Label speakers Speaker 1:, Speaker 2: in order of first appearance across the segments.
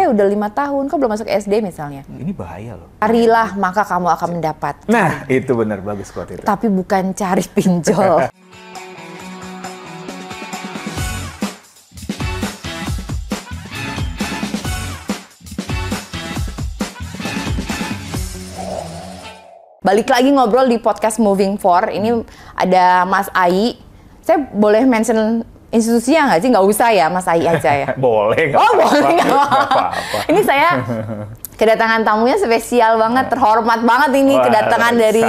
Speaker 1: saya udah 5 tahun, kok belum masuk SD misalnya.
Speaker 2: Ini bahaya loh.
Speaker 1: Carilah, maka kamu akan mendapat.
Speaker 2: Nah, itu benar, bagus quote itu.
Speaker 1: Tapi bukan cari pinjol. Balik lagi ngobrol di podcast Moving For. Ini ada Mas Ai. Saya boleh mention institusinya nggak sih? Nggak usah ya, Mas Ai aja ya?
Speaker 2: Boleh, nggak
Speaker 1: boleh, nggak
Speaker 2: apa-apa.
Speaker 1: Ini saya kedatangan tamunya spesial banget, terhormat banget ini.
Speaker 2: Wah,
Speaker 1: kedatangan dari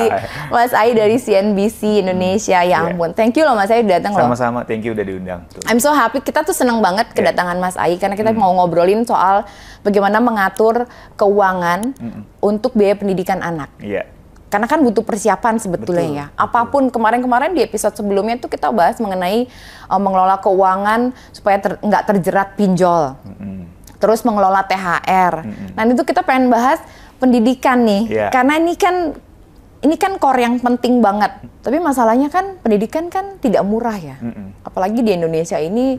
Speaker 1: Mas Ai dari CNBC Indonesia. Ya ampun, thank you loh Mas Ai udah datang loh.
Speaker 2: Sama-sama, thank you udah diundang. Tuh.
Speaker 1: I'm so happy, kita tuh seneng banget kedatangan Mas Ai karena kita mau ngobrolin soal bagaimana mengatur keuangan untuk biaya pendidikan anak.
Speaker 2: Iya.
Speaker 1: Karena kan butuh persiapan sebetulnya ya. Apapun kemarin-kemarin di episode sebelumnya tuh kita bahas mengenai mengelola keuangan supaya nggak terjerat pinjol. Terus mengelola THR. Nah itu kita pengen bahas pendidikan nih. Karena ini kan core yang penting banget. Tapi masalahnya kan pendidikan kan tidak murah ya. Apalagi di Indonesia ini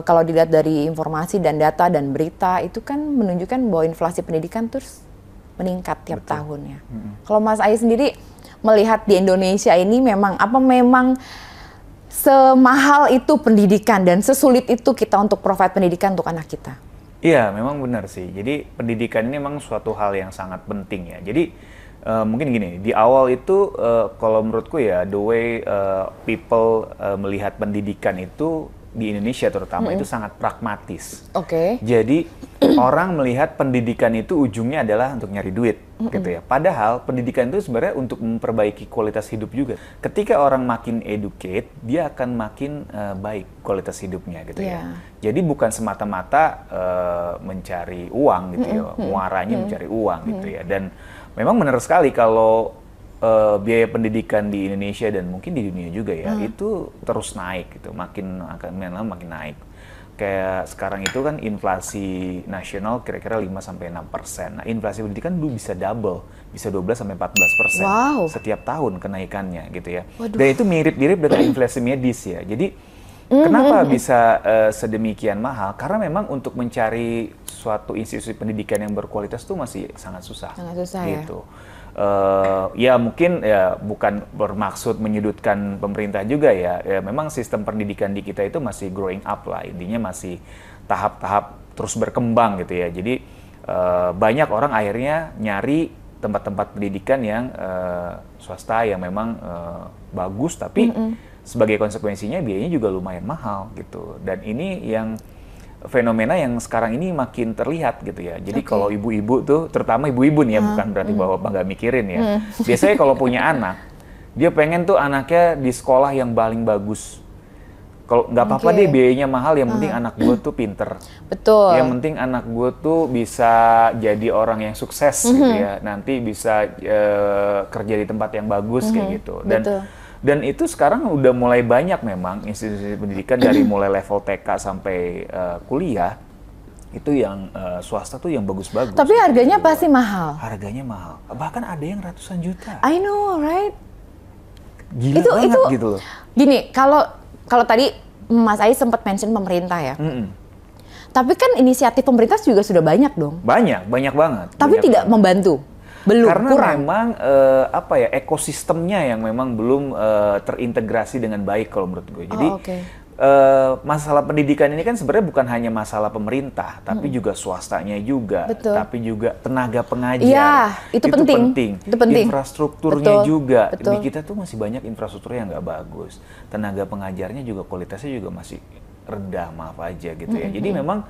Speaker 1: kalau dilihat dari informasi dan data dan berita itu kan menunjukkan bahwa inflasi pendidikan terus meningkat tiap tahunnya. Kalau Mas Ai sendiri melihat di Indonesia ini memang semahal itu pendidikan dan sesulit itu kita untuk provide pendidikan untuk anak kita?
Speaker 2: Iya, memang benar sih. Jadi pendidikan ini memang suatu hal yang sangat penting ya. Jadi mungkin gini, di awal itu kalau menurutku ya the way people melihat pendidikan itu di Indonesia terutama itu sangat pragmatis. Jadi orang melihat pendidikan itu ujungnya adalah untuk nyari duit, gitu ya. Padahal pendidikan itu sebenarnya untuk memperbaiki kualitas hidup juga. Ketika orang makin educate, dia akan makin baik kualitas hidupnya, gitu ya. Jadi bukan semata-mata mencari uang, gitu ya. Muaranya mencari uang, gitu ya. Dan memang benar sekali kalau biaya pendidikan di Indonesia dan mungkin di dunia juga ya itu terus naik gitu, makin naik. Kayak sekarang itu kan inflasi nasional kira-kira 5-6%. Nah, inflasi pendidikan dulu bisa double, bisa 12-14% setiap tahun kenaikannya gitu ya. Dan itu mirip-mirip dengan inflasi medis ya. Jadi kenapa bisa sedemikian mahal? Karena memang untuk mencari suatu institusi pendidikan yang berkualitas itu masih sangat susah. Gitu. Ya mungkin ya bukan bermaksud menyudutkan pemerintah juga ya. Memang sistem pendidikan di kita itu masih growing up lah, intinya masih tahap-tahap terus berkembang gitu ya. Jadi banyak orang akhirnya nyari tempat-tempat pendidikan yang swasta yang memang bagus, tapi sebagai konsekuensinya biayanya juga lumayan mahal gitu. Dan ini yang fenomena yang sekarang ini makin terlihat gitu ya. Jadi kalau ibu-ibu tuh, terutama ibu-ibu nih ya, bukan berarti bahwa bapak nggak mikirin ya. Biasanya kalau punya anak, dia pengen tuh anaknya di sekolah yang paling bagus. Kalau nggak apa-apa deh biayanya mahal, yang penting anak gue tuh pinter.
Speaker 1: Betul.
Speaker 2: Yang penting anak gue tuh bisa jadi orang yang sukses gitu ya. Nanti bisa kerja di tempat yang bagus kayak gitu. Dan itu sekarang udah mulai banyak memang institusi pendidikan dari mulai level TK sampai kuliah itu yang swasta tuh yang bagus-bagus.
Speaker 1: Tapi harganya pasti mahal.
Speaker 2: Harganya mahal. Bahkan ada yang ratusan juta.
Speaker 1: I know, right?
Speaker 2: Gila banget gitu loh.
Speaker 1: Gini, kalau tadi Mas Ai sempat mention pemerintah ya. Tapi kan inisiatif pemerintah juga sudah banyak dong.
Speaker 2: Banyak banget.
Speaker 1: Tapi tidak membantu. Belum,
Speaker 2: karena
Speaker 1: kurang.
Speaker 2: Memang ekosistemnya yang memang belum terintegrasi dengan baik kalau menurut gue. Jadi masalah pendidikan ini kan sebenarnya bukan hanya masalah pemerintah, tapi juga swastanya juga, tapi juga tenaga pengajar.
Speaker 1: Iya, itu penting.
Speaker 2: Infrastrukturnya juga. Di kita tuh masih banyak infrastruktur yang nggak bagus. Tenaga pengajarnya juga kualitasnya juga masih rendah, maaf aja gitu ya. Jadi memang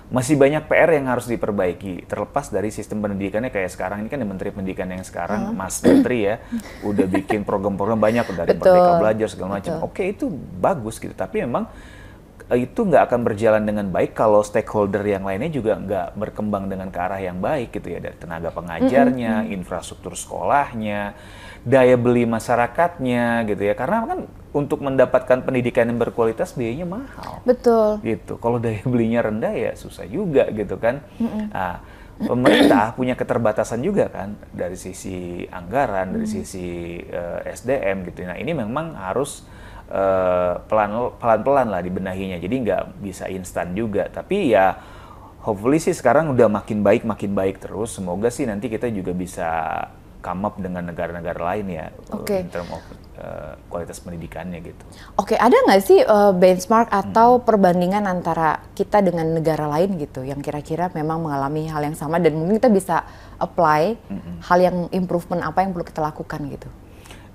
Speaker 2: masih banyak PR yang harus diperbaiki, terlepas dari sistem pendidikannya kayak sekarang ini kan Menteri Pendidikan yang sekarang, Mas Menteri ya, udah bikin program-program banyak dari Merdeka Belajar segala macam. Oke, itu bagus gitu, tapi memang itu nggak akan berjalan dengan baik kalau stakeholder yang lainnya juga nggak berkembang dengan ke arah yang baik gitu ya, dari tenaga pengajarnya, infrastruktur sekolahnya, daya beli masyarakatnya gitu ya, karena kan untuk mendapatkan pendidikan yang berkualitas biayanya mahal.
Speaker 1: Betul.
Speaker 2: Gitu. Kalau daya belinya rendah ya susah juga gitu kan. Nah, pemerintah punya keterbatasan juga kan dari sisi anggaran, dari sisi SDM gitu. Nah ini memang harus pelan-pelan lah dibenahinya. Jadi nggak bisa instan juga. Tapi ya hopefully sih sekarang udah makin baik terus. Semoga sih nanti kita juga bisa come up dengan negara-negara lain ya, in terms of kualitas pendidikannya gitu.
Speaker 1: Oke, ada nggak sih benchmark atau perbandingan antara kita dengan negara lain gitu, yang kira-kira memang mengalami hal yang sama dan mungkin kita bisa apply hal yang improvement apa yang perlu kita lakukan gitu?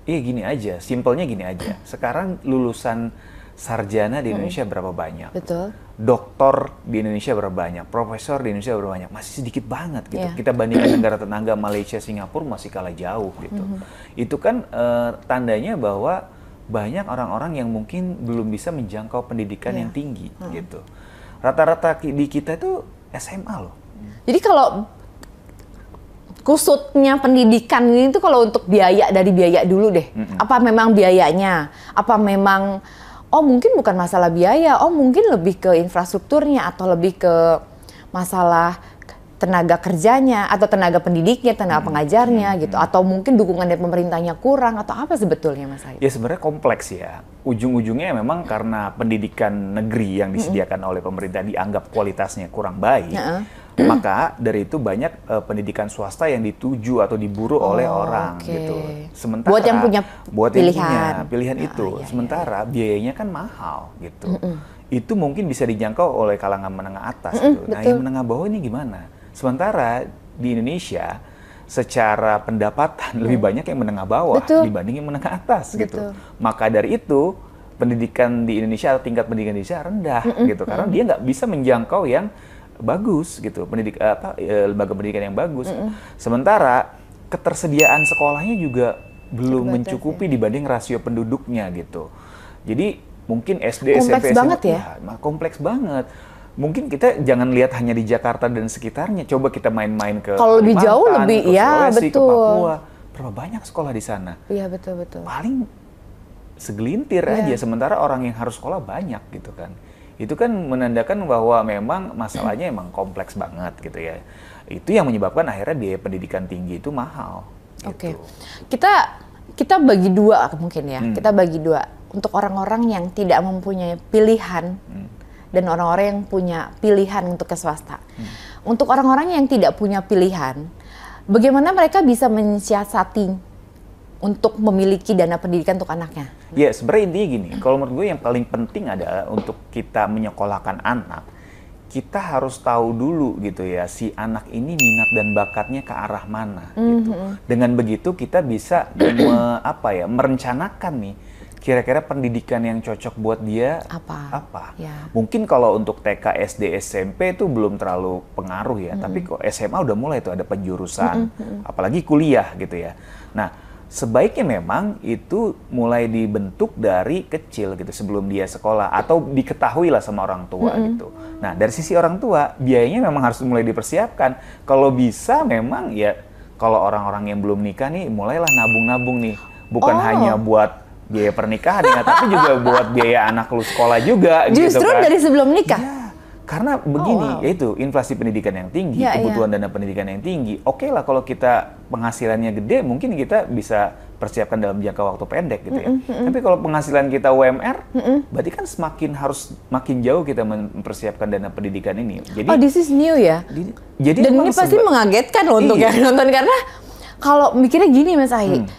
Speaker 2: Iya gini aja, simpelnya gini aja. Sekarang lulusan sarjana di Indonesia berapa banyak?
Speaker 1: Betul.
Speaker 2: Doktor di Indonesia berapa banyak? Profesor di Indonesia berapa banyak? Masih sedikit banget gitu. Kita bandingkan negara tetangga Malaysia, Singapura masih kalah jauh gitu. Itu kan tandanya bahwa banyak orang-orang yang mungkin belum bisa menjangkau pendidikan yang tinggi gitu. Rata-rata di kita itu SMA loh.
Speaker 1: Jadi kalau kusutnya pendidikan ini tuh kalau untuk biaya, dari biaya dulu deh. Apa memang biayanya? Apa memang mungkin bukan masalah biaya, mungkin lebih ke infrastrukturnya atau lebih ke masalah tenaga kerjanya atau tenaga pendidiknya, tenaga pengajarnya gitu, atau mungkin dukungan dari pemerintahnya kurang atau apa sebetulnya Mas Hai?
Speaker 2: Ya sebenarnya kompleks ya. Ujung-ujungnya memang karena pendidikan negeri yang disediakan oleh pemerintah dianggap kualitasnya kurang baik. Maka dari itu banyak pendidikan swasta yang dituju atau diburu oleh orang gitu. Sementara
Speaker 1: buat yang punya
Speaker 2: pilihan itu. Sementara biayanya kan mahal gitu. Itu mungkin bisa dijangkau oleh kalangan menengah atas gitu. Nah, yang menengah bawah ini gimana? Sementara di Indonesia secara pendapatan lebih banyak yang menengah bawah dibanding yang menengah atas gitu. Maka dari itu pendidikan di Indonesia, tingkat pendidikan di Indonesia rendah gitu karena dia nggak bisa menjangkau yang bagus gitu, lembaga pendidikan yang bagus. Sementara ketersediaan sekolahnya juga belum mencukupi dibanding rasio penduduknya gitu. Jadi mungkin SD,
Speaker 1: kompleks
Speaker 2: SMP,
Speaker 1: banget
Speaker 2: SMA, kompleks banget. Mungkin kita jangan lihat hanya di Jakarta dan sekitarnya. Coba kita main-main ke
Speaker 1: kalau lebih jauh lebih,
Speaker 2: ke
Speaker 1: ya
Speaker 2: Sulawesi,
Speaker 1: betul.
Speaker 2: ke Papua. Berapa banyak sekolah di sana?
Speaker 1: Iya betul.
Speaker 2: Paling segelintir aja. Sementara orang yang harus sekolah banyak gitu kan. Itu kan menandakan bahwa memang masalahnya emang kompleks banget gitu ya. Itu yang menyebabkan akhirnya biaya pendidikan tinggi itu mahal. Gitu.
Speaker 1: Kita bagi dua mungkin ya. Kita bagi dua untuk orang-orang yang tidak mempunyai pilihan dan orang-orang yang punya pilihan untuk ke swasta. Untuk orang-orang yang tidak punya pilihan, bagaimana mereka bisa mensiasati untuk memiliki dana pendidikan untuk anaknya?
Speaker 2: Ya sebenarnya intinya gini, kalau menurut gue yang paling penting adalah untuk kita menyekolahkan anak, kita harus tahu dulu gitu ya, si anak ini minat dan bakatnya ke arah mana gitu. Dengan begitu kita bisa merencanakan nih, kira-kira pendidikan yang cocok buat dia apa.
Speaker 1: Ya.
Speaker 2: Mungkin kalau untuk TK, SD, SMP itu belum terlalu pengaruh ya, tapi kok SMA udah mulai tuh ada penjurusan, apalagi kuliah gitu ya. Nah, sebaiknya memang itu mulai dibentuk dari kecil gitu sebelum dia sekolah atau diketahui lah sama orang tua gitu. Nah dari sisi orang tua biayanya memang harus mulai dipersiapkan. Kalau bisa memang ya kalau orang-orang yang belum nikah nih mulailah nabung-nabung nih, bukan hanya buat biaya pernikahan ya, tapi juga buat biaya anak lu sekolah juga.
Speaker 1: Justru
Speaker 2: gitu kan.
Speaker 1: Dari sebelum nikah.
Speaker 2: Ya. Karena begini, yaitu inflasi pendidikan yang tinggi, kebutuhan dana pendidikan yang tinggi. Oke lah kalau kita penghasilannya gede, mungkin kita bisa persiapkan dalam jangka waktu pendek gitu ya. Tapi kalau penghasilan kita UMR, berarti kan makin jauh kita mempersiapkan dana pendidikan ini. Jadi,
Speaker 1: this is new ya.
Speaker 2: Jadi
Speaker 1: dan ini pasti mengagetkan loh untuk yang nonton karena kalau mikirnya gini Mas Hai,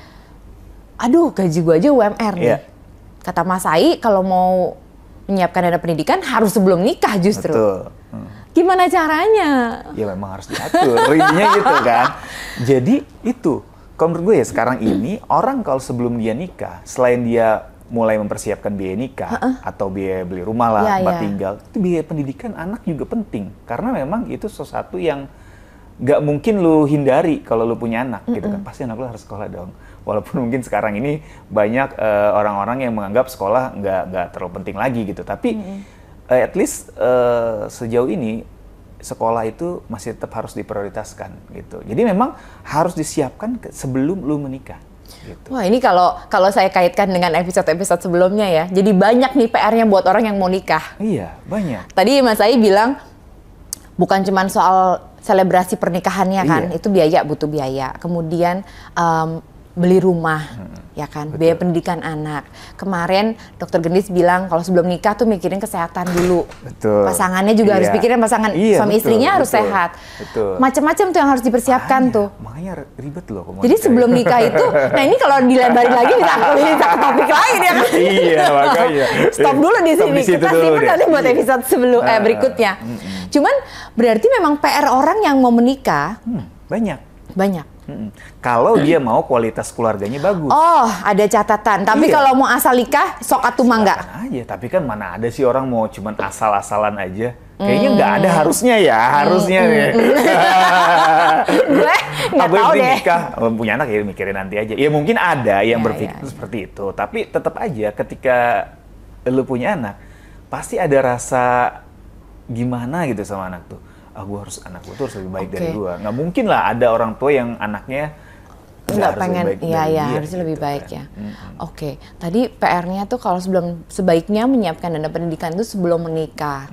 Speaker 1: aduh gaji gua aja UMR nih. Kata Mas Hai kalau mau menyiapkan dana pendidikan harus sebelum nikah justru.
Speaker 2: Betul.
Speaker 1: Gimana caranya?
Speaker 2: Ya memang harus diatur, intinya gitu kan. Jadi itu, kalau menurut gue ya sekarang ini orang kalau sebelum dia nikah, selain dia mulai mempersiapkan biaya nikah atau biaya beli rumah lah, tempat tinggal, itu biaya pendidikan anak juga penting. Karena memang itu sesuatu yang nggak mungkin lu hindari kalau lu punya anak gitu kan. Pasti anak lu harus sekolah dong. Walaupun mungkin sekarang ini banyak orang-orang yang menganggap sekolah nggak terlalu penting lagi gitu. Tapi at least sejauh ini sekolah itu masih tetap harus diprioritaskan gitu. Jadi memang harus disiapkan sebelum lu menikah. Gitu.
Speaker 1: Wah ini kalau saya kaitkan dengan episode-episode sebelumnya ya. Jadi banyak nih PR-nya buat orang yang mau nikah.
Speaker 2: Iya banyak.
Speaker 1: Tadi Mas Hai bilang bukan cuma soal selebrasi pernikahannya kan, itu biaya, butuh biaya. Kemudian beli rumah, ya kan, biaya pendidikan anak. Kemarin Dokter Gendis bilang kalau sebelum nikah tuh mikirin kesehatan dulu.
Speaker 2: Betul.
Speaker 1: Pasangannya juga harus pikirin suami
Speaker 2: betul,
Speaker 1: istrinya harus sehat. Macam-macam tuh yang harus dipersiapkan tuh.
Speaker 2: Makanya ribet loh.
Speaker 1: Jadi sebelum nikah itu, nah ini kalau dilebarin lagi bisa ke topik lain ya kan?
Speaker 2: Iya makanya.
Speaker 1: Stop dulu di sini. Kita simpan nanti buat episode berikutnya. Cuman berarti memang PR orang yang mau menikah banyak.
Speaker 2: Kalau dia mau kualitas keluarganya bagus.
Speaker 1: Oh, ada catatan. Tapi kalau mau asal nikah, sok atu mangga.
Speaker 2: Aja. Tapi kan mana ada sih orang mau cuman asal-asalan aja. Kayaknya nggak ada harusnya ya, harusnya nih.
Speaker 1: Gue nggak tahu deh.
Speaker 2: Nikah, punya anak ya mikirin nanti aja. Ya mungkin ada yang berpikir seperti itu. Tapi tetap aja ketika lu punya anak, pasti ada rasa gimana gitu sama anak tuh. Anak gue tuh harus lebih baik dari gue. Nggak mungkin lah ada orang tua yang anaknya
Speaker 1: nggak pengen, harusnya lebih baik ya. Oke, tadi PR-nya tuh kalau sebaiknya menyiapkan dana pendidikan itu sebelum menikah.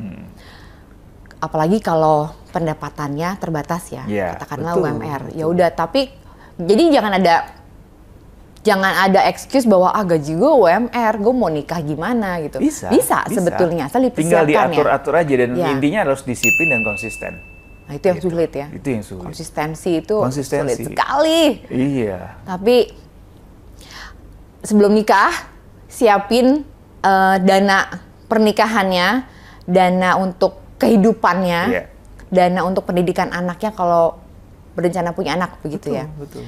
Speaker 1: Apalagi kalau pendapatannya terbatas ya, katakanlah UMR. Ya udah, tapi jadi jangan ada excuse bahwa gaji gue UMR, gue mau nikah gimana gitu.
Speaker 2: Bisa
Speaker 1: sebetulnya, asal
Speaker 2: tinggal
Speaker 1: dipersiapkan
Speaker 2: diatur-atur aja dan intinya harus disiplin dan konsisten.
Speaker 1: Nah itu yang sulit ya.
Speaker 2: Itu yang sulit.
Speaker 1: Konsistensi itu sulit sekali.
Speaker 2: Iya.
Speaker 1: Tapi sebelum nikah siapin dana pernikahannya, dana untuk kehidupannya, dana untuk pendidikan anaknya kalau berencana punya anak begitu ya.
Speaker 2: Betul.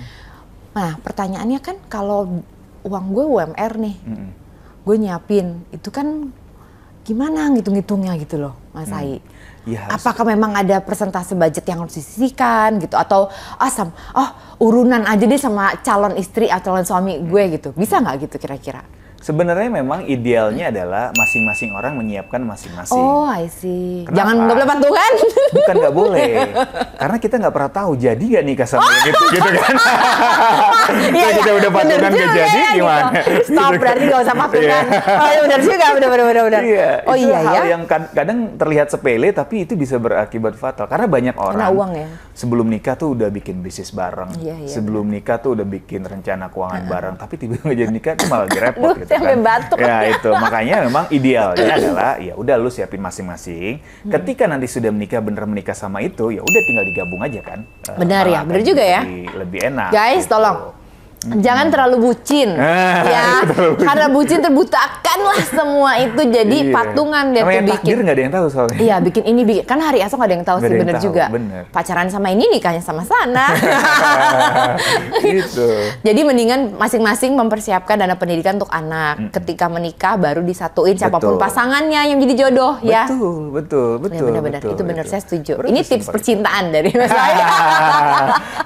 Speaker 1: Nah, pertanyaannya kan kalau uang gue UMR nih, gue nyiapin, itu kan gimana ngitung-ngitungnya gitu loh, Mas Hai.
Speaker 2: Ya,
Speaker 1: apakah memang ada persentase budget yang harus disisihkan gitu, atau urunan aja deh sama calon istri atau calon suami gue gitu, bisa nggak gitu kira-kira?
Speaker 2: Sebenarnya memang idealnya adalah masing-masing orang menyiapkan masing-masing.
Speaker 1: Oh, I see.
Speaker 2: Kenapa?
Speaker 1: Jangan nggak boleh patungan.
Speaker 2: Bukan nggak boleh, karena kita nggak pernah tahu jadi nggak nikah sama yang itu, gitu kan? Iya, kita udah patungan nggak jadi gimana?
Speaker 1: Gitu. Stop, berarti nggak usah patungan. Oh iya benar juga, benar.
Speaker 2: Iya,
Speaker 1: oh
Speaker 2: itu
Speaker 1: iya
Speaker 2: hal
Speaker 1: ya.
Speaker 2: yang kadang terlihat sepele tapi itu bisa berakibat fatal karena banyak orang
Speaker 1: uang ya.
Speaker 2: Sebelum nikah tuh udah bikin bisnis bareng, sebelum nikah tuh udah bikin rencana keuangan bareng, tapi tiba-tiba jadi nikah tuh malah jadi repot gitu kan.
Speaker 1: Batuk.
Speaker 2: Ya itu makanya memang idealnya adalah ya udah lu siapin masing-masing. Ketika nanti sudah menikah bener menikah sama itu ya udah tinggal digabung aja kan.
Speaker 1: Benar ya, benar juga ya.
Speaker 2: Lebih enak.
Speaker 1: Guys,
Speaker 2: gitu.
Speaker 1: tolong. Jangan terlalu bucin, ya. Karena bucin terbutakanlah semua itu jadi patungan dia tuh bikin.
Speaker 2: Takdir nggak ada yang tahu soalnya.
Speaker 1: Iya, bikin ini bikin. Kan hari esok nggak ada yang tahu sih, bener juga.
Speaker 2: Bener.
Speaker 1: Pacaran sama ini nikahnya sama sana.
Speaker 2: Gitu.
Speaker 1: Jadi mendingan masing-masing mempersiapkan dana pendidikan untuk anak. Ketika menikah baru disatuin siapapun pasangannya yang jadi jodoh, ya.
Speaker 2: Betul.
Speaker 1: Ya, benar. Itu benar, saya setuju. Ini tips percintaan dari Mas saya.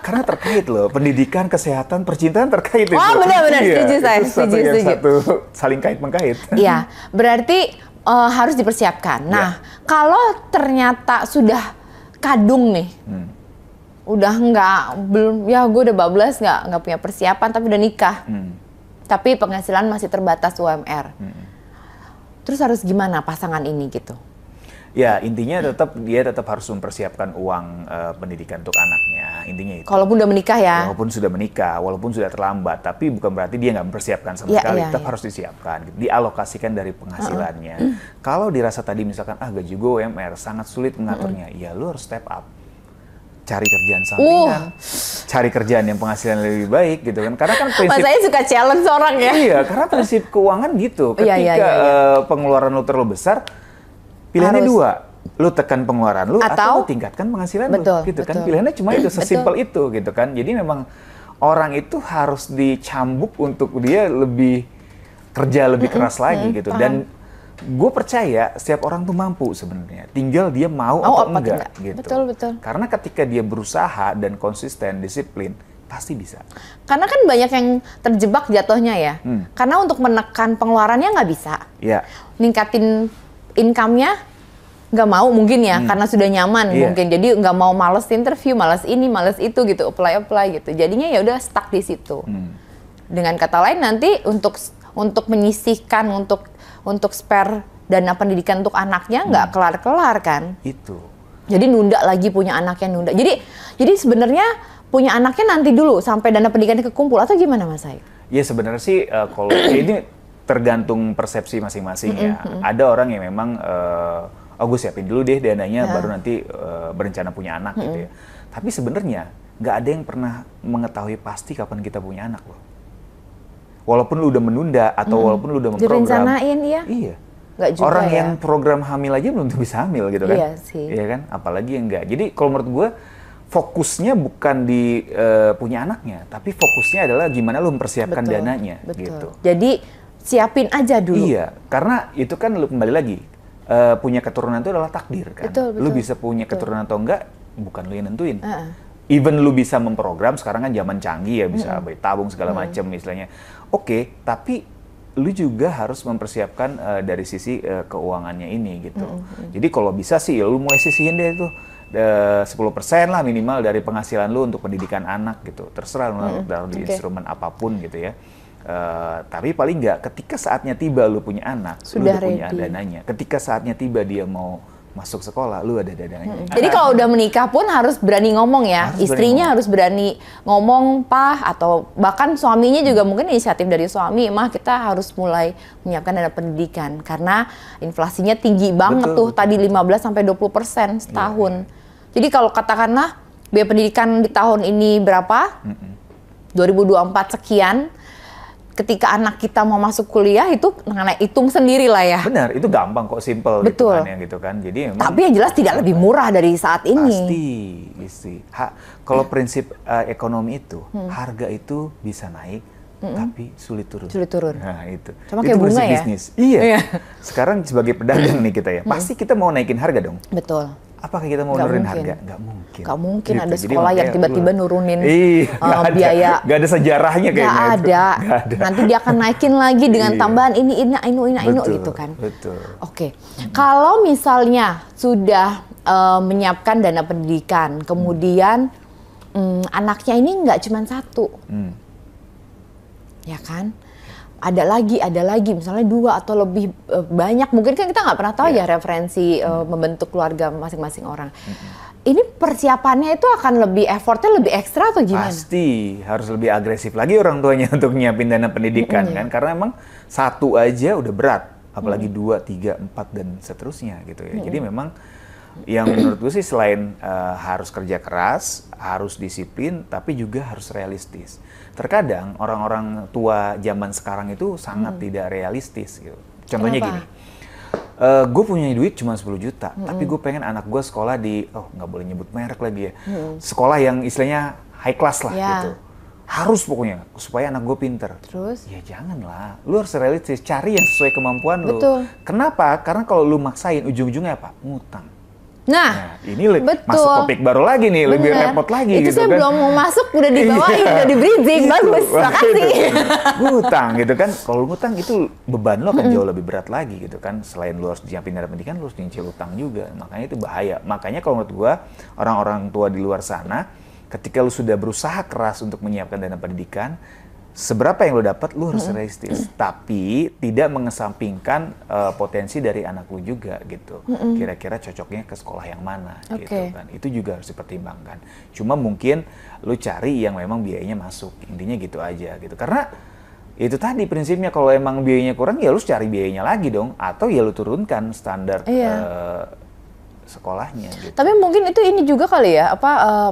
Speaker 2: Karena terkait loh, pendidikan, kesehatan, percintaan terkait itu.
Speaker 1: Oh benar-benar, setuju saya, setuju.
Speaker 2: Satu saling kait mengkait.
Speaker 1: Iya, berarti harus dipersiapkan. Nah, kalau ternyata sudah kadung nih, udah belum, ya gue udah bablas nggak punya persiapan tapi udah nikah, tapi penghasilan masih terbatas UMR. Terus harus gimana pasangan ini gitu?
Speaker 2: Ya intinya dia tetap harus mempersiapkan uang pendidikan untuk anaknya, intinya itu.
Speaker 1: Kalaupun udah menikah ya?
Speaker 2: Walaupun sudah menikah, walaupun sudah terlambat, tapi bukan berarti dia nggak mempersiapkan sama sekali, tetap harus disiapkan, gitu. Dialokasikan dari penghasilannya. Kalau dirasa tadi misalkan gaji gue UMR sangat sulit mengaturnya, ya lu harus step up. Cari kerjaan sampingan, cari kerjaan yang penghasilan lebih baik gitu kan. Karena kan prinsip...
Speaker 1: Mas saya suka challenge orang ya?
Speaker 2: Iya, karena prinsip keuangan gitu. Ketika pengeluaran lu terlalu besar, pilihannya dua, lu tekan pengeluaran lu atau lu tingkatkan penghasilan lu, gitu kan. Pilihannya cuma itu, sesimpel itu gitu kan. Jadi memang orang itu harus dicambuk untuk dia kerja lebih keras lagi gitu. Dan gue percaya setiap orang tuh mampu sebenarnya, tinggal dia mau atau enggak gitu.
Speaker 1: Betul.
Speaker 2: Karena ketika dia berusaha dan konsisten, disiplin, pasti bisa.
Speaker 1: Karena kan banyak yang terjebak jatuhnya ya. Karena untuk menekan pengeluarannya nggak bisa.
Speaker 2: Iya.
Speaker 1: Ningkatin income-nya nggak mau mungkin ya, karena sudah nyaman mungkin. Jadi nggak mau, males interview, males ini, males itu gitu, apply gitu. Jadinya ya udah stuck di situ. Dengan kata lain nanti untuk menyisihkan untuk spare dana pendidikan untuk anaknya nggak kelar-kelar kan?
Speaker 2: Itu.
Speaker 1: Jadi nunda lagi, punya anaknya nunda. Jadi sebenarnya punya anaknya nanti dulu sampai dana pendidikannya kekumpul atau gimana Mas Hai?
Speaker 2: Ya sebenarnya sih kalau ini tergantung persepsi masing-masing ya. Ada orang yang memang oh gue siapin dulu deh dananya baru nanti berencana punya anak gitu ya. Tapi sebenarnya nggak ada yang pernah mengetahui pasti kapan kita punya anak loh. Walaupun lu udah menunda atau walaupun lu udah memprogram.
Speaker 1: Direncanain ya?
Speaker 2: Iya.
Speaker 1: Nggak juga
Speaker 2: orang
Speaker 1: ya?
Speaker 2: yang program hamil aja belum tentu bisa hamil gitu kan.
Speaker 1: Iya sih.
Speaker 2: Iya kan? Apalagi yang enggak. Jadi kalau menurut gue fokusnya bukan di punya anaknya, tapi fokusnya adalah gimana lu mempersiapkan dananya gitu.
Speaker 1: Jadi siapin aja dulu.
Speaker 2: Iya, karena itu kan lu kembali lagi punya keturunan itu adalah takdir kan.
Speaker 1: Betul.
Speaker 2: Lu bisa punya keturunan atau enggak bukan lu yang nentuin. Even lu bisa memprogram, sekarang kan zaman canggih ya, bisa bayi tabung segala macam istilahnya. Oke, tapi lu juga harus mempersiapkan dari sisi keuangannya ini gitu. Jadi kalau bisa sih ya lu mulai sisihin deh tuh 10% lah minimal dari penghasilan lu untuk pendidikan anak gitu. Terserah lu taruh di instrumen apapun gitu ya. Tapi paling nggak ketika saatnya tiba lu punya anak, lu udah punya dananya. Ketika saatnya tiba dia mau masuk sekolah, lu ada dananya.
Speaker 1: Jadi kalau udah menikah pun harus berani ngomong ya. Istrinya harus berani ngomong, Pak, atau bahkan suaminya juga mungkin inisiatif dari suami, Mah kita harus mulai menyiapkan dana pendidikan karena inflasinya tinggi banget tadi 15-20% setahun. Jadi kalau katakanlah biaya pendidikan di tahun ini berapa? 2024 sekian. Ketika anak kita mau masuk kuliah itu hitung sendiri lah ya.
Speaker 2: Benar, itu gampang kok, simple gitu kan. Jadi memang,
Speaker 1: tapi yang jelas tidak lebih murah dari saat ini.
Speaker 2: Pasti. Kalau prinsip ekonomi itu, harga itu bisa naik, tapi sulit turun. Nah itu.
Speaker 1: Sama kayak bunga ya?
Speaker 2: Bisnis. Iya. Sekarang sebagai pedagang nih kita ya, pasti kita mau naikin harga dong.
Speaker 1: Betul.
Speaker 2: Apakah kita mau nurunin harga? Nggak mungkin.
Speaker 1: Nggak mungkin
Speaker 2: gitu.
Speaker 1: ada sekolah yang tiba-tiba nurunin biaya.
Speaker 2: Nggak ada sejarahnya kayaknya.
Speaker 1: Nggak ada. Nanti dia akan naikin lagi dengan tambahan ini gitu kan.
Speaker 2: Betul.
Speaker 1: Oke. Kalau misalnya sudah menyiapkan dana pendidikan, kemudian anaknya ini nggak cuma satu. Ya kan? Ada lagi, misalnya 2 atau lebih banyak. Mungkin kan kita nggak pernah tahu ya referensi membentuk keluarga masing-masing orang. Ini persiapannya itu akan lebih effortnya lebih ekstra atau gimana?
Speaker 2: Pasti harus lebih agresif lagi orang tuanya untuk nyiapin dana pendidikan kan, karena emang 1 aja udah berat, apalagi 2, 3, 4 dan seterusnya gitu ya. Jadi memang yang menurut gue sih selain harus kerja keras, harus disiplin, tapi juga harus realistis. Terkadang orang-orang tua zaman sekarang itu sangat tidak realistis gitu. Contohnya gini, gue punya duit cuma 10 juta, tapi gue pengen anak gue sekolah di, nggak boleh nyebut merek lagi ya, sekolah yang istilahnya high class lah gitu. Harus pokoknya, supaya anak gue pinter.
Speaker 1: Terus?
Speaker 2: Ya janganlah, lu harus realistis, cari yang sesuai kemampuan lu. Kenapa? Karena kalau lu maksain, ujung-ujungnya apa? Ngutang.
Speaker 1: Nah,
Speaker 2: ini masuk topik baru lagi nih, lebih repot lagi
Speaker 1: itu
Speaker 2: gitu kan.
Speaker 1: Itu saya belum mau masuk, udah dibawain, udah di bridging, bagus, makasih.
Speaker 2: Ngutang gitu kan, kalau ngutang itu beban lo akan jauh lebih berat lagi gitu kan. Selain lo harus nyiapin dana pendidikan, lo harus nyicil utang juga, makanya itu bahaya. Makanya kalau menurut gua, orang-orang tua di luar sana, ketika lo sudah berusaha keras untuk menyiapkan dana pendidikan, seberapa yang lo dapat, lo harus realistis, tapi tidak mengesampingkan potensi dari anak lo juga gitu. Kira-kira cocoknya ke sekolah yang mana gitu kan. Itu juga harus dipertimbangkan. Cuma mungkin lo cari yang memang biayanya masuk. Intinya gitu aja gitu. Karena itu tadi prinsipnya, kalau emang biayanya kurang ya lo cari biayanya lagi dong, atau ya lo turunkan standar sekolahnya gitu.
Speaker 1: Tapi mungkin itu ini juga kali ya,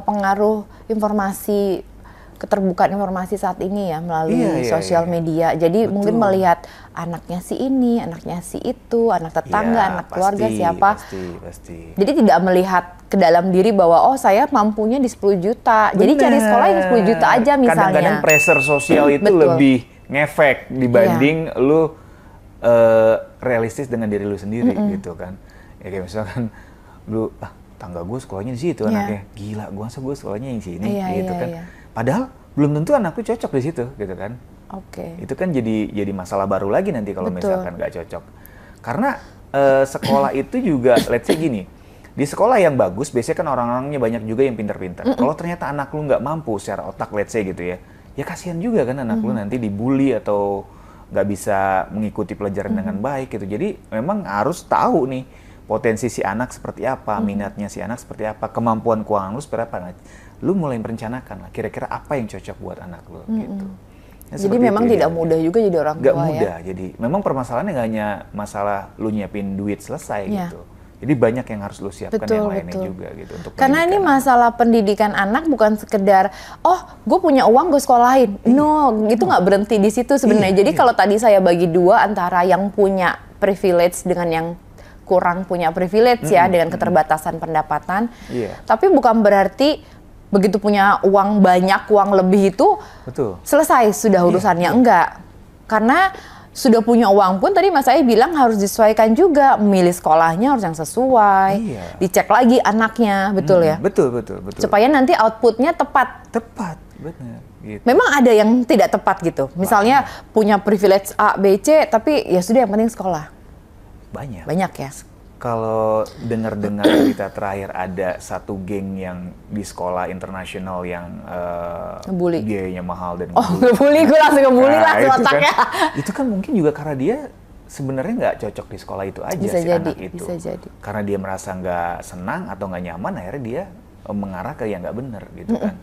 Speaker 1: pengaruh informasi, keterbukaan informasi saat ini ya melalui sosial media. Jadi mungkin melihat anaknya si ini, anaknya si itu, anak tetangga, anak keluarga siapa. Pasti. Jadi tidak melihat ke dalam diri bahwa saya mampunya di 10 juta. Jadi cari sekolah yang 10 juta aja misalnya.
Speaker 2: Kadang-kadang pressure sosial itu lebih ngefek dibanding lu realistis dengan diri lu sendiri gitu kan. Ya kayak misalkan lu tangga gue sekolahnya di situ anaknya. Gila, gue sekolahnya yang sini gitu kan. Padahal belum tentu anakku cocok di situ, gitu kan? Itu kan jadi masalah baru lagi nanti kalau misalkan nggak cocok. Karena sekolah itu juga, let's say gini, di sekolah yang bagus biasanya kan orang-orangnya banyak juga yang pintar-pintar. Kalau ternyata anak lu nggak mampu secara otak, let's say gitu ya kasihan juga kan anak lu nanti dibully atau nggak bisa mengikuti pelajaran dengan baik gitu. Jadi memang harus tahu nih potensi si anak seperti apa, minatnya si anak seperti apa, kemampuan keuangan lu seperti apa. Nah, lu mulai merencanakan lah kira-kira apa yang cocok buat anak lu gitu.
Speaker 1: Jadi memang tidak mudah juga jadi orang tua
Speaker 2: Nggak mudah, jadi memang permasalahannya nggak hanya masalah lu nyiapin duit selesai gitu. Jadi banyak yang harus lu siapkan yang lainnya juga gitu. Untuk
Speaker 1: karena ini masalah pendidikan anak bukan sekedar, oh gue punya uang gue sekolahin. No, itu nggak berhenti di situ sebenarnya. Jadi kalau tadi saya bagi dua antara yang punya privilege dengan yang kurang punya privilege ya, dengan keterbatasan pendapatan. Tapi bukan berarti begitu punya uang banyak, uang lebih itu selesai sudah urusannya. Enggak. Karena sudah punya uang pun tadi Mas Ai bilang harus disesuaikan juga, memilih sekolahnya harus yang sesuai, dicek lagi anaknya, betul ya?
Speaker 2: Betul.
Speaker 1: Supaya nanti outputnya tepat.
Speaker 2: Tepat, benar. Gitu.
Speaker 1: Memang ada yang tidak tepat gitu, misalnya punya privilege A, B, C, tapi ya sudah yang penting sekolah. Banyak ya?
Speaker 2: Kalau dengar-dengar cerita terakhir ada satu geng yang di sekolah internasional yang biayanya mahal dan
Speaker 1: ngebully, gue langsung ngebully lah otaknya.
Speaker 2: Itu kan mungkin juga karena dia sebenarnya nggak cocok di sekolah itu aja anak itu.
Speaker 1: Bisa jadi.
Speaker 2: Karena dia merasa nggak senang atau nggak nyaman, akhirnya dia mengarah ke yang nggak benar gitu kan.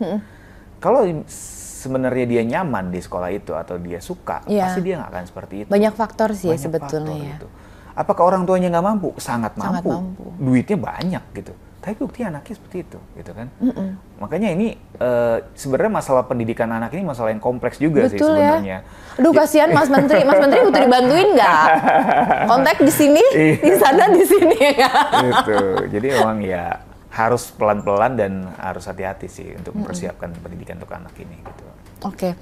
Speaker 2: Kalau sebenarnya dia nyaman di sekolah itu atau dia suka, pasti dia nggak akan seperti itu.
Speaker 1: Banyak faktor sih sebetulnya ya.
Speaker 2: Itu. Apakah orang tuanya nggak mampu? Sangat mampu. Duitnya banyak gitu. Tapi bukti anaknya seperti itu, gitu kan? Makanya ini sebenarnya masalah pendidikan anak ini masalah yang kompleks juga sih sebenarnya.
Speaker 1: Ya? Aduh kasihan Mas Menteri. Mas Menteri butuh dibantuin nggak? Kontak di sini, di sana, di sini.
Speaker 2: Gitu. Jadi emang ya harus pelan-pelan dan harus hati-hati sih untuk mempersiapkan pendidikan untuk anak ini. Gitu.
Speaker 1: Oke.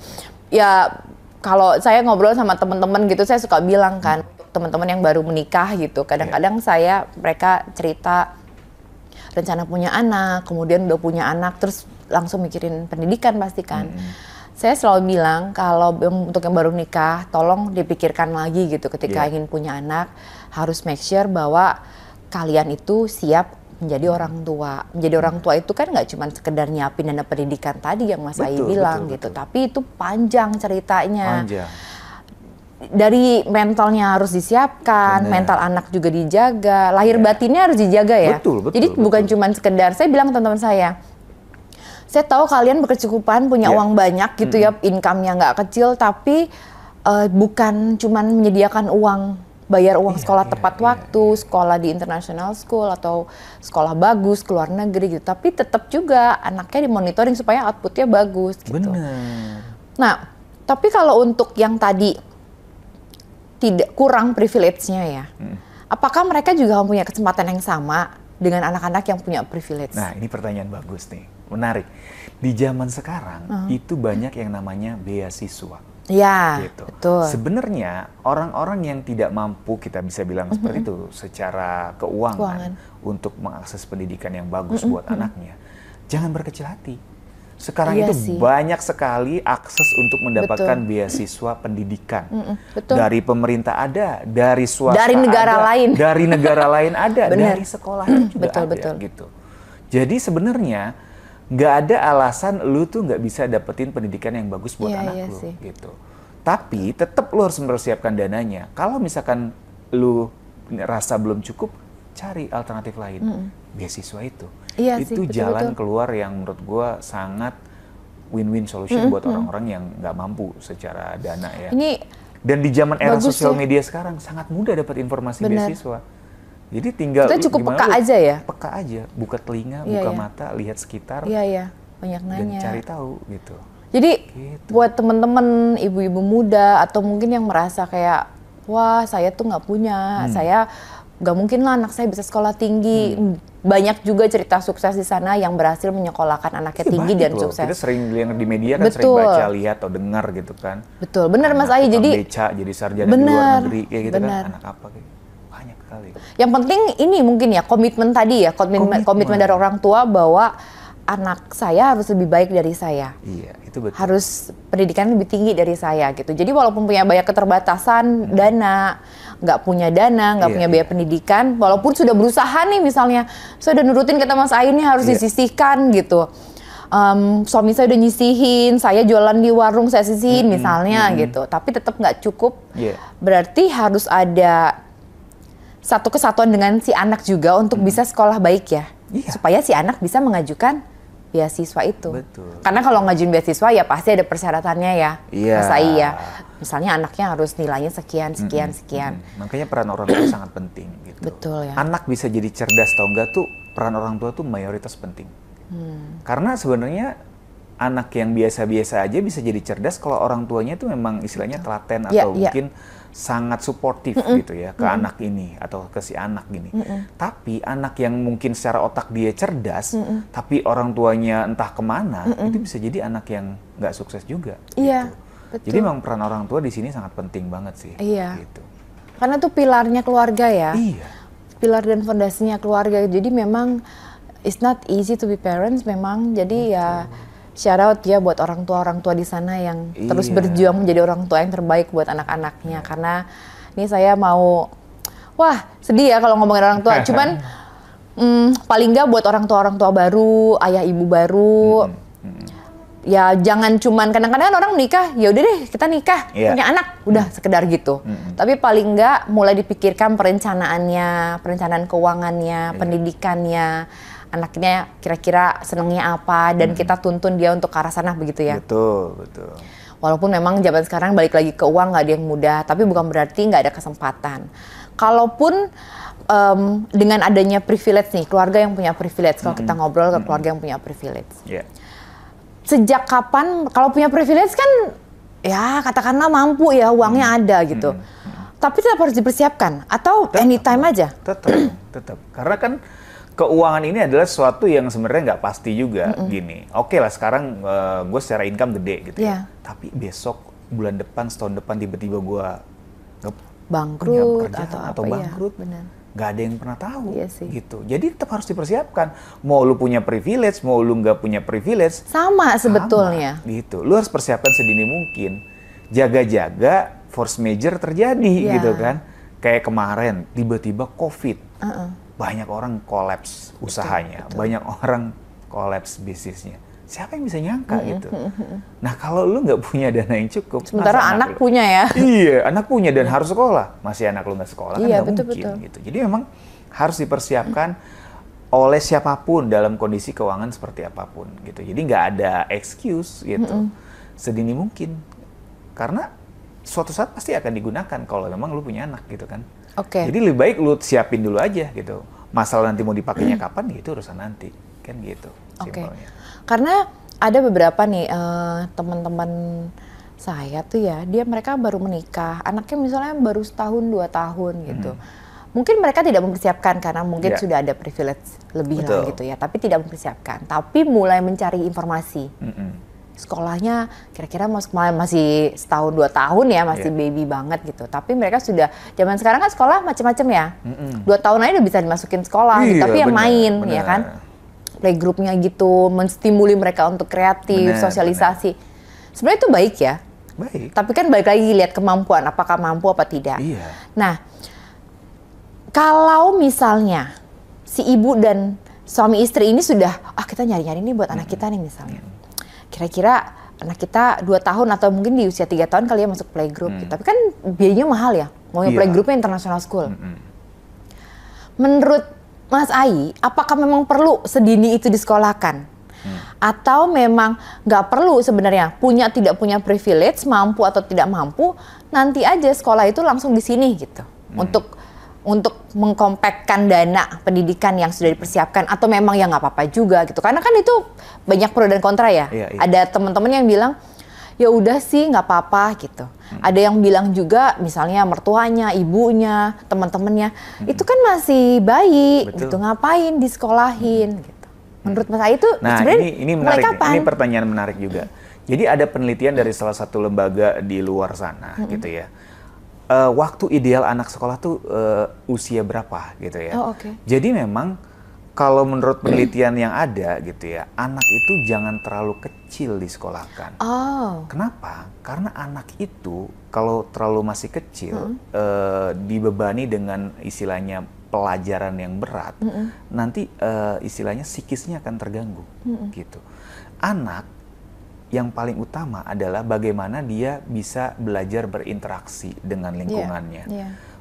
Speaker 1: Ya kalau saya ngobrol sama teman-teman gitu, saya suka bilang kan, teman-teman yang baru menikah gitu, kadang-kadang mereka cerita rencana punya anak, kemudian udah punya anak, terus langsung mikirin pendidikan pasti kan. Saya selalu bilang kalau untuk yang baru nikah, tolong dipikirkan lagi gitu ketika ingin punya anak, harus make sure bahwa kalian itu siap menjadi orang tua. Menjadi orang tua itu kan nggak cuma sekedar nyiapin dana pendidikan tadi yang Mas Ai bilang gitu, tapi itu panjang ceritanya. Dari mentalnya harus disiapkan, mental anak juga dijaga, lahir batinnya harus dijaga ya. Jadi bukan cuma sekedar, saya bilang ke teman-teman saya tahu kalian berkecukupan, punya uang banyak gitu ya, income-nya nggak kecil, tapi bukan cuma menyediakan uang, bayar uang sekolah tepat waktu, sekolah di international school atau sekolah bagus, ke luar negeri gitu, tapi tetap juga anaknya dimonitoring supaya outputnya bagus gitu. Nah, tapi kalau untuk yang tadi tidak kurang privilege-nya ya. Apakah mereka juga punya kesempatan yang sama dengan anak-anak yang punya privilege?
Speaker 2: Nah, ini pertanyaan bagus nih. Menarik. Di zaman sekarang itu banyak yang namanya beasiswa.
Speaker 1: Ya,
Speaker 2: gitu.
Speaker 1: Betul.
Speaker 2: Sebenarnya orang-orang yang tidak mampu, kita bisa bilang seperti itu, secara keuangan untuk mengakses pendidikan yang bagus buat anaknya, jangan berkecil hati. Sekarang itu banyak sekali akses untuk mendapatkan beasiswa pendidikan. Dari pemerintah ada, dari swasta
Speaker 1: dari negara lain.
Speaker 2: Dari negara lain ada, dari sekolahnya juga ada. Gitu. Jadi sebenarnya nggak ada alasan lu tuh nggak bisa dapetin pendidikan yang bagus buat anak lu. Gitu. Tapi tetap lu harus mempersiapkan dananya. Kalau misalkan lu rasa belum cukup, cari alternatif lain. Beasiswa itu. Itu jalan keluar yang menurut gue sangat win-win solution buat orang-orang yang nggak mampu secara dana ya. Dan di zaman era sosial media sekarang sangat mudah dapat informasi beasiswa. Jadi tinggal
Speaker 1: kita cukup peka aja ya.
Speaker 2: Peka aja, buka telinga, buka mata, lihat sekitar.
Speaker 1: Banyak nanya.
Speaker 2: Dan cari tahu gitu.
Speaker 1: Jadi buat teman-teman ibu-ibu muda atau mungkin yang merasa kayak wah saya tuh nggak punya, saya nggak mungkin lah anak saya bisa sekolah tinggi. Banyak juga cerita sukses di sana yang berhasil menyekolahkan anaknya tinggi dan sukses.
Speaker 2: Kita sering lihat di media kan, sering baca, lihat atau dengar gitu kan.
Speaker 1: Betul, benar Mas Ai. Jadi
Speaker 2: beca, jadi sarjana di luar negeri kayak gitu kan. Anak apa kayak banyak sekali.
Speaker 1: Yang penting ini mungkin ya komitmen tadi ya, komitmen dari orang tua bahwa anak saya harus lebih baik dari saya.
Speaker 2: Iya, itu betul.
Speaker 1: Harus pendidikan lebih tinggi dari saya gitu. Jadi walaupun punya banyak keterbatasan dana, nggak punya dana, nggak punya biaya pendidikan, walaupun sudah berusaha nih misalnya, saya udah nurutin kata Mas Ai ini harus disisihkan gitu. Suami saya udah nyisihin, saya jualan di warung saya sisihin misalnya gitu. Tapi tetap nggak cukup. Berarti harus ada satu kesatuan dengan si anak juga untuk bisa sekolah baik ya. Supaya si anak bisa mengajukan beasiswa itu.
Speaker 2: Betul.
Speaker 1: Karena kalau ngajuin beasiswa ya pasti ada persyaratannya ya, Mas Ai ya. Misalnya anaknya harus nilainya sekian.
Speaker 2: Makanya peran orang tua sangat penting gitu.
Speaker 1: Betul ya.
Speaker 2: Anak bisa jadi cerdas atau enggak tuh peran orang tua tuh mayoritas penting. Karena sebenarnya anak yang biasa-biasa aja bisa jadi cerdas kalau orang tuanya tuh memang istilahnya telaten atau mungkin sangat suportif gitu ya ke anak ini atau ke si anak gini. Tapi anak yang mungkin secara otak dia cerdas, tapi orang tuanya entah kemana, itu bisa jadi anak yang nggak sukses juga.
Speaker 1: Iya.
Speaker 2: Gitu.
Speaker 1: Betul.
Speaker 2: Jadi memang peran orang tua di sini sangat penting banget sih.
Speaker 1: Iya.
Speaker 2: Gitu.
Speaker 1: Karena tuh pilarnya keluarga ya.
Speaker 2: Iya.
Speaker 1: Pilar dan fondasinya keluarga. Jadi memang it's not easy to be parents memang. Jadi ya shout out ya buat orang tua di sana yang terus berjuang menjadi orang tua yang terbaik buat anak-anaknya. Karena ini saya mau, wah sedih ya kalau ngomongin orang tua. Cuman paling nggak buat orang tua baru, ayah ibu baru. Ya jangan cuman kadang-kadang orang menikah, ya udah deh kita nikah punya anak, udah sekedar gitu. Tapi paling nggak mulai dipikirkan perencanaannya, perencanaan keuangannya, pendidikannya. Anaknya kira-kira senengnya apa dan kita tuntun dia untuk ke arah sana begitu ya.
Speaker 2: Betul.
Speaker 1: Walaupun memang zaman sekarang balik lagi ke uang nggak ada yang mudah, tapi bukan berarti nggak ada kesempatan. Kalaupun dengan adanya privilege nih, keluarga yang punya privilege, kalau kita ngobrol ke keluarga yang punya privilege. Sejak kapan, kalau punya privilege kan ya katakanlah mampu ya, uangnya ada gitu. Tapi tetap harus dipersiapkan atau anytime aja?
Speaker 2: Tetap. Karena kan keuangan ini adalah sesuatu yang sebenarnya nggak pasti juga gini. Oke lah sekarang gue secara income gede gitu ya. Tapi besok, bulan depan, setahun depan tiba-tiba gue
Speaker 1: bangkrut
Speaker 2: atau bangkrut.
Speaker 1: Benar.
Speaker 2: Nggak ada yang pernah tahu gitu. Jadi tetap harus dipersiapkan. Mau lu punya privilege, mau lu nggak punya privilege.
Speaker 1: Sama sebetulnya.
Speaker 2: Gitu. Lu harus persiapkan sedini mungkin. Jaga-jaga force major terjadi gitu kan. Kayak kemarin tiba-tiba COVID. Banyak orang kolaps usahanya, banyak orang kolaps bisnisnya. Siapa yang bisa nyangka gitu? Nah kalau lu nggak punya dana yang cukup,
Speaker 1: sementara anak punya ya?
Speaker 2: Iya, anak punya dan harus sekolah. Masih anak lu nggak sekolah kan nggak mungkin gitu. Jadi memang harus dipersiapkan oleh siapapun dalam kondisi keuangan seperti apapun gitu. Jadi nggak ada excuse gitu, sedini mungkin. Karena suatu saat pasti akan digunakan kalau memang lu punya anak gitu kan. Jadi lebih baik lu siapin dulu aja gitu. Masalah nanti mau dipakainya kapan, itu urusan nanti. Kan gitu, simpelnya.
Speaker 1: Karena ada beberapa nih teman-teman saya tuh ya, mereka baru menikah. Anaknya misalnya baru setahun, 2 tahun gitu. Mungkin mereka tidak mempersiapkan karena mungkin sudah ada privilege lebih lah gitu ya. Tapi tidak mempersiapkan. Tapi mulai mencari informasi. Sekolahnya kira-kira masih setahun 2 tahun ya, masih baby banget gitu. Tapi mereka sudah, zaman sekarang kan sekolah macam-macam ya. 2 tahun aja udah bisa dimasukin sekolah, gitu. Tapi yang main ya kan. Playgroupnya gitu, menstimuli mereka untuk kreatif, sosialisasi. Sebenarnya itu baik ya.
Speaker 2: Baik.
Speaker 1: Tapi kan balik lagi lihat kemampuan, apakah mampu apa tidak. Nah, kalau misalnya si ibu dan suami istri ini sudah, kita nyari-nyari nih buat anak kita nih misalnya. Kira-kira anak kita 2 tahun atau mungkin di usia 3 tahun kali ya masuk playgroup gitu. Tapi kan biayanya mahal ya, mau playgroupnya international school. Menurut Mas Ai, apakah memang perlu sedini itu disekolahkan? Atau memang nggak perlu sebenarnya, tidak punya privilege, mampu atau tidak mampu, nanti aja sekolah itu langsung di sini gitu. Untuk mengkompakkan dana pendidikan yang sudah dipersiapkan, atau memang ya nggak apa-apa juga gitu. Karena kan itu banyak pro dan kontra ya. Ada teman-teman yang bilang, ya udah sih nggak apa-apa gitu. Ada yang bilang juga misalnya mertuanya, ibunya, teman-temannya itu kan masih bayi gitu, ngapain disekolahin gitu. Menurut Mas Ai itu sebenarnya
Speaker 2: ini menarik, ini pertanyaan menarik juga. Jadi ada penelitian dari salah satu lembaga di luar sana gitu ya. Waktu ideal anak sekolah tuh usia berapa gitu ya. Jadi memang kalau menurut penelitian yang ada gitu ya, anak itu jangan terlalu kecil disekolahkan. Kenapa? Karena anak itu kalau terlalu masih kecil, dibebani dengan istilahnya pelajaran yang berat, nanti istilahnya psikisnya akan terganggu. Gitu. Anak yang paling utama adalah bagaimana dia bisa belajar berinteraksi dengan lingkungannya.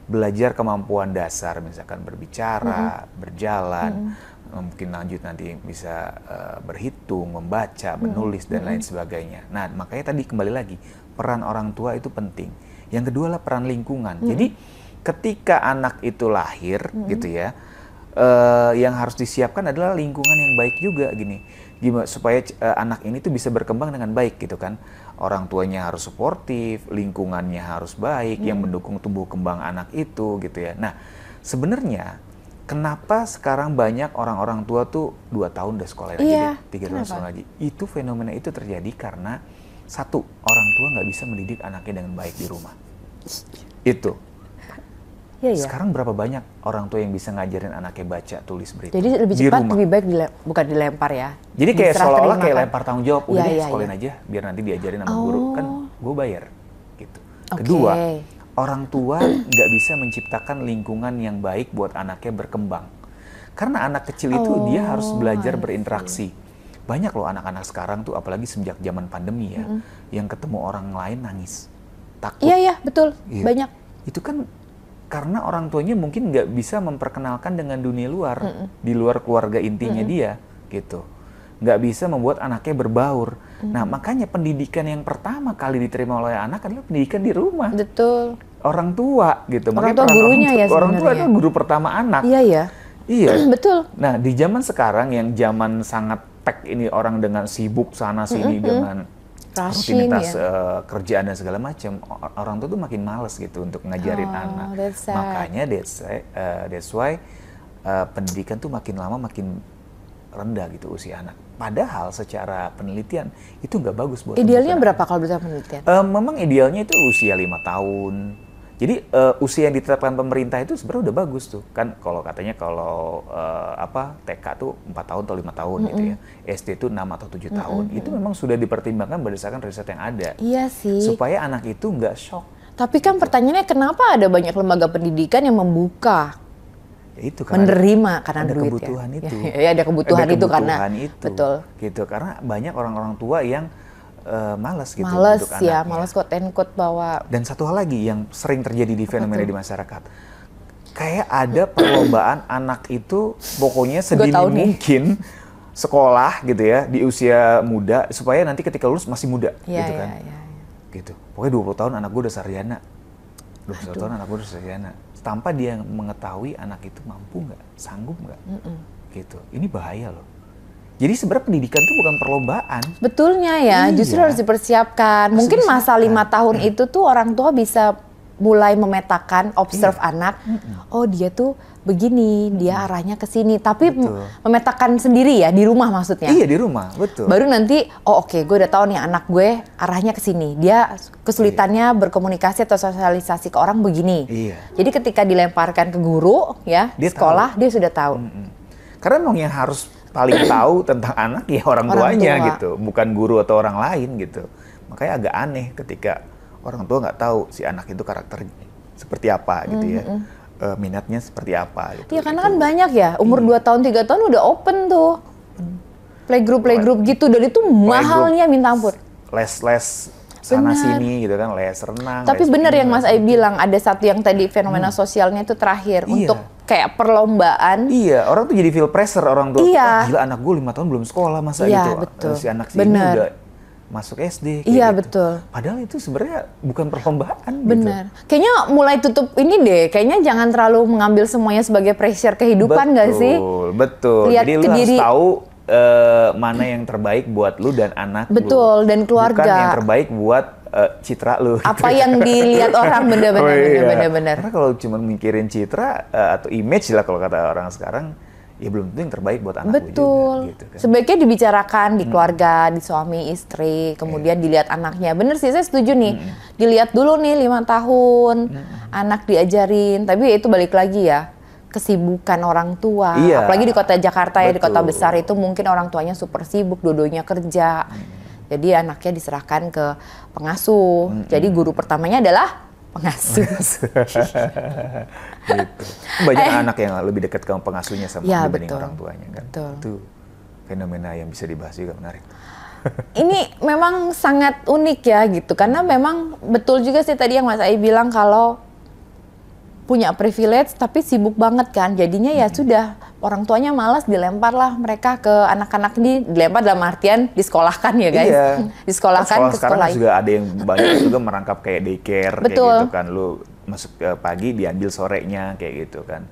Speaker 2: Belajar kemampuan dasar, misalkan berbicara, berjalan, mungkin lanjut nanti bisa berhitung, membaca, menulis dan lain sebagainya. Nah, makanya tadi kembali lagi peran orang tua itu penting. Yang kedua adalah peran lingkungan. Jadi ketika anak itu lahir gitu ya, yang harus disiapkan adalah lingkungan yang baik juga gini. Gimana supaya anak ini tuh bisa berkembang dengan baik gitu kan. Orang tuanya harus suportif, lingkungannya harus baik yang mendukung tumbuh kembang anak itu gitu ya. Nah, sebenarnya kenapa sekarang banyak orang-orang tua tuh 2 tahun udah sekolah lagi, 3 tahun sekolah lagi? Itu fenomena itu terjadi karena satu, orang tua nggak bisa mendidik anaknya dengan baik di rumah. Itu.
Speaker 1: Iya, iya.
Speaker 2: Sekarang berapa banyak orang tua yang bisa ngajarin anaknya baca, tulis, berhitung
Speaker 1: Jadi lebih
Speaker 2: di
Speaker 1: cepat,
Speaker 2: rumah.
Speaker 1: lebih baik bukan dilempar ya.
Speaker 2: Jadi kayak
Speaker 1: Diserah
Speaker 2: seolah-olah
Speaker 1: terima
Speaker 2: kayak
Speaker 1: kan.
Speaker 2: lempar tanggung jawab, udah
Speaker 1: Iya,
Speaker 2: deh
Speaker 1: iya,
Speaker 2: sekolahin
Speaker 1: iya.
Speaker 2: aja, biar nanti diajarin sama guru, kan gue bayar. Gitu.
Speaker 1: Oke.
Speaker 2: Kedua, orang tua nggak bisa menciptakan lingkungan yang baik buat anaknya berkembang. Karena anak kecil itu dia harus belajar berinteraksi. Banyak loh anak-anak sekarang tuh, apalagi sejak zaman pandemi ya, yang ketemu orang lain nangis, takut.
Speaker 1: Iya, iya, betul.
Speaker 2: Iya.
Speaker 1: Banyak.
Speaker 2: Itu kan karena orang tuanya mungkin nggak bisa memperkenalkan dengan dunia luar, di luar keluarga intinya dia, gitu. Nggak bisa membuat anaknya berbaur. Nah, makanya pendidikan yang pertama kali diterima oleh anak adalah pendidikan di rumah.
Speaker 1: Betul.
Speaker 2: Orang tua, gitu.
Speaker 1: Orang
Speaker 2: Makanya
Speaker 1: tua
Speaker 2: peran
Speaker 1: gurunya ya
Speaker 2: Orang tua
Speaker 1: sebenarnya.
Speaker 2: adalah guru pertama anak.
Speaker 1: Iya, iya.
Speaker 2: Iya.
Speaker 1: Betul.
Speaker 2: Nah, di zaman sekarang yang zaman sangat pack ini, orang dengan sibuk sana sini dengan
Speaker 1: Rushing
Speaker 2: rutinitas
Speaker 1: ya.
Speaker 2: kerjaan dan segala macam, orang tua tuh makin males gitu untuk ngajarin anak.
Speaker 1: That's sad.
Speaker 2: Makanya that's why pendidikan tuh makin lama makin rendah gitu usia anak. Padahal secara penelitian itu nggak bagus buat
Speaker 1: Idealnya
Speaker 2: tumbuh
Speaker 1: berapa kalau berdasarkan penelitian?
Speaker 2: memang idealnya itu usia 5 tahun. Jadi usia yang ditetapkan pemerintah itu sebenarnya udah bagus tuh. Kan kalau katanya kalau TK tuh 4 tahun atau 5 tahun gitu ya. SD tuh 6 atau 7 tahun. Itu memang sudah dipertimbangkan berdasarkan riset yang ada.
Speaker 1: Iya sih.
Speaker 2: Supaya anak itu nggak shock.
Speaker 1: Tapi kan pertanyaannya kenapa ada banyak lembaga pendidikan yang membuka,
Speaker 2: Ya itu karena
Speaker 1: menerima karena
Speaker 2: ada
Speaker 1: duit
Speaker 2: kebutuhan
Speaker 1: ya.
Speaker 2: itu.
Speaker 1: Ya, ada kebutuhan itu karena
Speaker 2: itu.
Speaker 1: betul.
Speaker 2: Gitu. Karena banyak orang-orang tua yang malas gitu
Speaker 1: Males
Speaker 2: untuk
Speaker 1: ya,
Speaker 2: anaknya.
Speaker 1: males quote and quote bawa.
Speaker 2: Dan satu hal lagi yang sering terjadi di fenomena di masyarakat, kayak ada perlombaan anak itu pokoknya sedini
Speaker 1: tahu nih.
Speaker 2: mungkin sekolah gitu ya di usia muda supaya nanti ketika lulus masih muda
Speaker 1: Iya,
Speaker 2: gitu kan.
Speaker 1: iya, iya.
Speaker 2: Gitu. Pokoknya 20 tahun anak gue udah sarjana. 21 tahun anak gue udah sarjana. Tanpa dia mengetahui anak itu mampu nggak, sanggup nggak. Gitu. Ini bahaya loh. Jadi sebenarnya pendidikan itu bukan perlombaan.
Speaker 1: Betulnya ya,
Speaker 2: Iya.
Speaker 1: justru harus dipersiapkan. Mungkin masa 5 tahun itu tuh orang tua bisa mulai memetakan, observe anak. Oh dia tuh begini, dia arahnya ke sini. Tapi
Speaker 2: Betul.
Speaker 1: memetakan sendiri ya, di rumah maksudnya.
Speaker 2: Iya di rumah, betul.
Speaker 1: Baru nanti, oh oke, gue udah tahu nih anak gue arahnya ke sini. Dia kesulitannya berkomunikasi atau sosialisasi ke orang begini.
Speaker 2: Iya.
Speaker 1: Jadi ketika dilemparkan ke guru ya,
Speaker 2: Dia
Speaker 1: sekolah, dia sudah tahu.
Speaker 2: Karena memang yang harus paling tahu tentang anak ya orang
Speaker 1: Orang
Speaker 2: tuanya
Speaker 1: tua.
Speaker 2: gitu, bukan guru atau orang lain gitu. Makanya agak aneh ketika orang tua nggak tahu si anak itu karakter seperti apa gitu ya, minatnya seperti apa gitu.
Speaker 1: Iya karena kan banyak ya, umur 2 tahun, 3 tahun udah open tuh. Playgroup gitu, dan itu mahalnya minta ampun.
Speaker 2: Les sana
Speaker 1: Benar.
Speaker 2: sini gitu kan, les renang.
Speaker 1: Tapi
Speaker 2: les
Speaker 1: benar yang
Speaker 2: ini,
Speaker 1: Mas
Speaker 2: les
Speaker 1: Ai
Speaker 2: itu.
Speaker 1: bilang, ada satu yang tadi fenomena sosialnya itu terakhir.
Speaker 2: Iya.
Speaker 1: Untuk kayak perlombaan.
Speaker 2: Iya, orang tuh jadi feel pressure orang tua.
Speaker 1: Iya.
Speaker 2: "Wah, gila anak gue 5 tahun belum sekolah masa
Speaker 1: Iya,
Speaker 2: gitu.
Speaker 1: betul.
Speaker 2: Si anak sini
Speaker 1: Benar.
Speaker 2: udah masuk SD. kayak
Speaker 1: Iya,
Speaker 2: gitu.
Speaker 1: betul.
Speaker 2: Padahal itu sebenarnya bukan perlombaan.
Speaker 1: Benar. Kayaknya mulai tutup ini deh. Kayaknya jangan terlalu mengambil semuanya sebagai pressure kehidupan nggak sih?
Speaker 2: Betul.
Speaker 1: Lihat
Speaker 2: Jadi
Speaker 1: ke
Speaker 2: lu harus
Speaker 1: diri.
Speaker 2: tahu mana yang terbaik buat lu dan anak lu.
Speaker 1: Betul, dan keluarga.
Speaker 2: Bukan yang terbaik buat citra lu.
Speaker 1: Apa yang dilihat orang benar-benar.
Speaker 2: Oh, iya.
Speaker 1: Benar-benar.
Speaker 2: Karena kalau cuma mikirin citra atau image lah kalau kata orang sekarang, ya belum tentu yang terbaik buat anak lu
Speaker 1: Betul.
Speaker 2: juga. Gitu kan.
Speaker 1: Sebaiknya dibicarakan di keluarga, di suami, istri, kemudian dilihat anaknya. Bener sih, saya setuju nih. Dilihat dulu nih 5 tahun, anak diajarin. Tapi ya itu balik lagi ya, kesibukan orang tua.
Speaker 2: Iya.
Speaker 1: Apalagi di kota Jakarta ya, di kota
Speaker 2: Betul.
Speaker 1: besar itu mungkin orang tuanya super sibuk, dua-duanya kerja. Jadi anaknya diserahkan ke pengasuh. Jadi guru pertamanya adalah pengasuh.
Speaker 2: Gitu. Banyak anak yang lebih dekat ke pengasuhnya sama
Speaker 1: Ya,
Speaker 2: dibanding
Speaker 1: betul.
Speaker 2: orang tuanya kan.
Speaker 1: Betul.
Speaker 2: Itu fenomena yang bisa dibahas juga menarik.
Speaker 1: Ini memang sangat unik ya gitu, karena memang betul juga sih tadi yang Mas Ai bilang kalau punya privilege tapi sibuk banget kan, jadinya ya sudah orang tuanya malas, dilempar lah mereka ke anak-anak ini, dilempar dalam artian disekolahkan ya guys.
Speaker 2: Iya.
Speaker 1: Disekolahkan ke
Speaker 2: sekarang
Speaker 1: sekolah.
Speaker 2: juga ada yang banyak juga merangkap kayak daycare kayak
Speaker 1: Betul.
Speaker 2: gitu kan, lu masuk ke pagi diambil sorenya kayak gitu kan.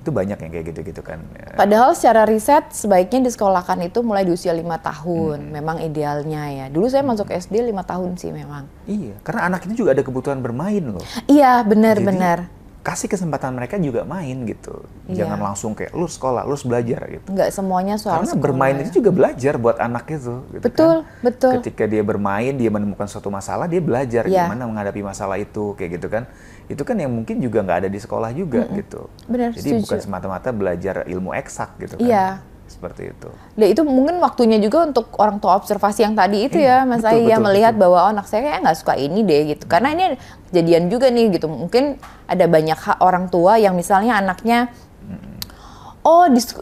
Speaker 2: Itu banyak yang kayak gitu-gitu kan.
Speaker 1: Padahal secara riset sebaiknya disekolahkan itu mulai di usia 5 tahun. Memang idealnya ya. Dulu saya masuk SD 5 tahun sih memang.
Speaker 2: Iya, karena anak itu juga ada kebutuhan bermain loh.
Speaker 1: Iya,
Speaker 2: Jadi,
Speaker 1: benar-benar.
Speaker 2: kasih kesempatan mereka juga main gitu.
Speaker 1: Iya.
Speaker 2: Jangan langsung kayak lu sekolah, lu harus belajar gitu.
Speaker 1: Nggak semuanya soal
Speaker 2: Karena
Speaker 1: sekolah
Speaker 2: bermain
Speaker 1: ya.
Speaker 2: itu juga belajar buat anak itu. Gitu
Speaker 1: Betul,
Speaker 2: kan.
Speaker 1: betul.
Speaker 2: Ketika dia bermain, dia menemukan suatu masalah, dia belajar
Speaker 1: Iya.
Speaker 2: gimana menghadapi masalah itu, kayak gitu kan. Itu kan yang mungkin juga nggak ada di sekolah juga gitu.
Speaker 1: Benar,
Speaker 2: Jadi
Speaker 1: setuju.
Speaker 2: bukan semata-mata belajar ilmu eksak gitu kan.
Speaker 1: Iya.
Speaker 2: Seperti itu.
Speaker 1: Nah, itu mungkin waktunya juga untuk orang tua observasi yang tadi itu ya, Mas
Speaker 2: betul,
Speaker 1: Ai, ya
Speaker 2: betul,
Speaker 1: melihat
Speaker 2: betul.
Speaker 1: bahwa oh, anak saya kayak nggak suka ini deh gitu. Karena ini kejadian juga nih gitu. Mungkin ada banyak orang tua yang misalnya anaknya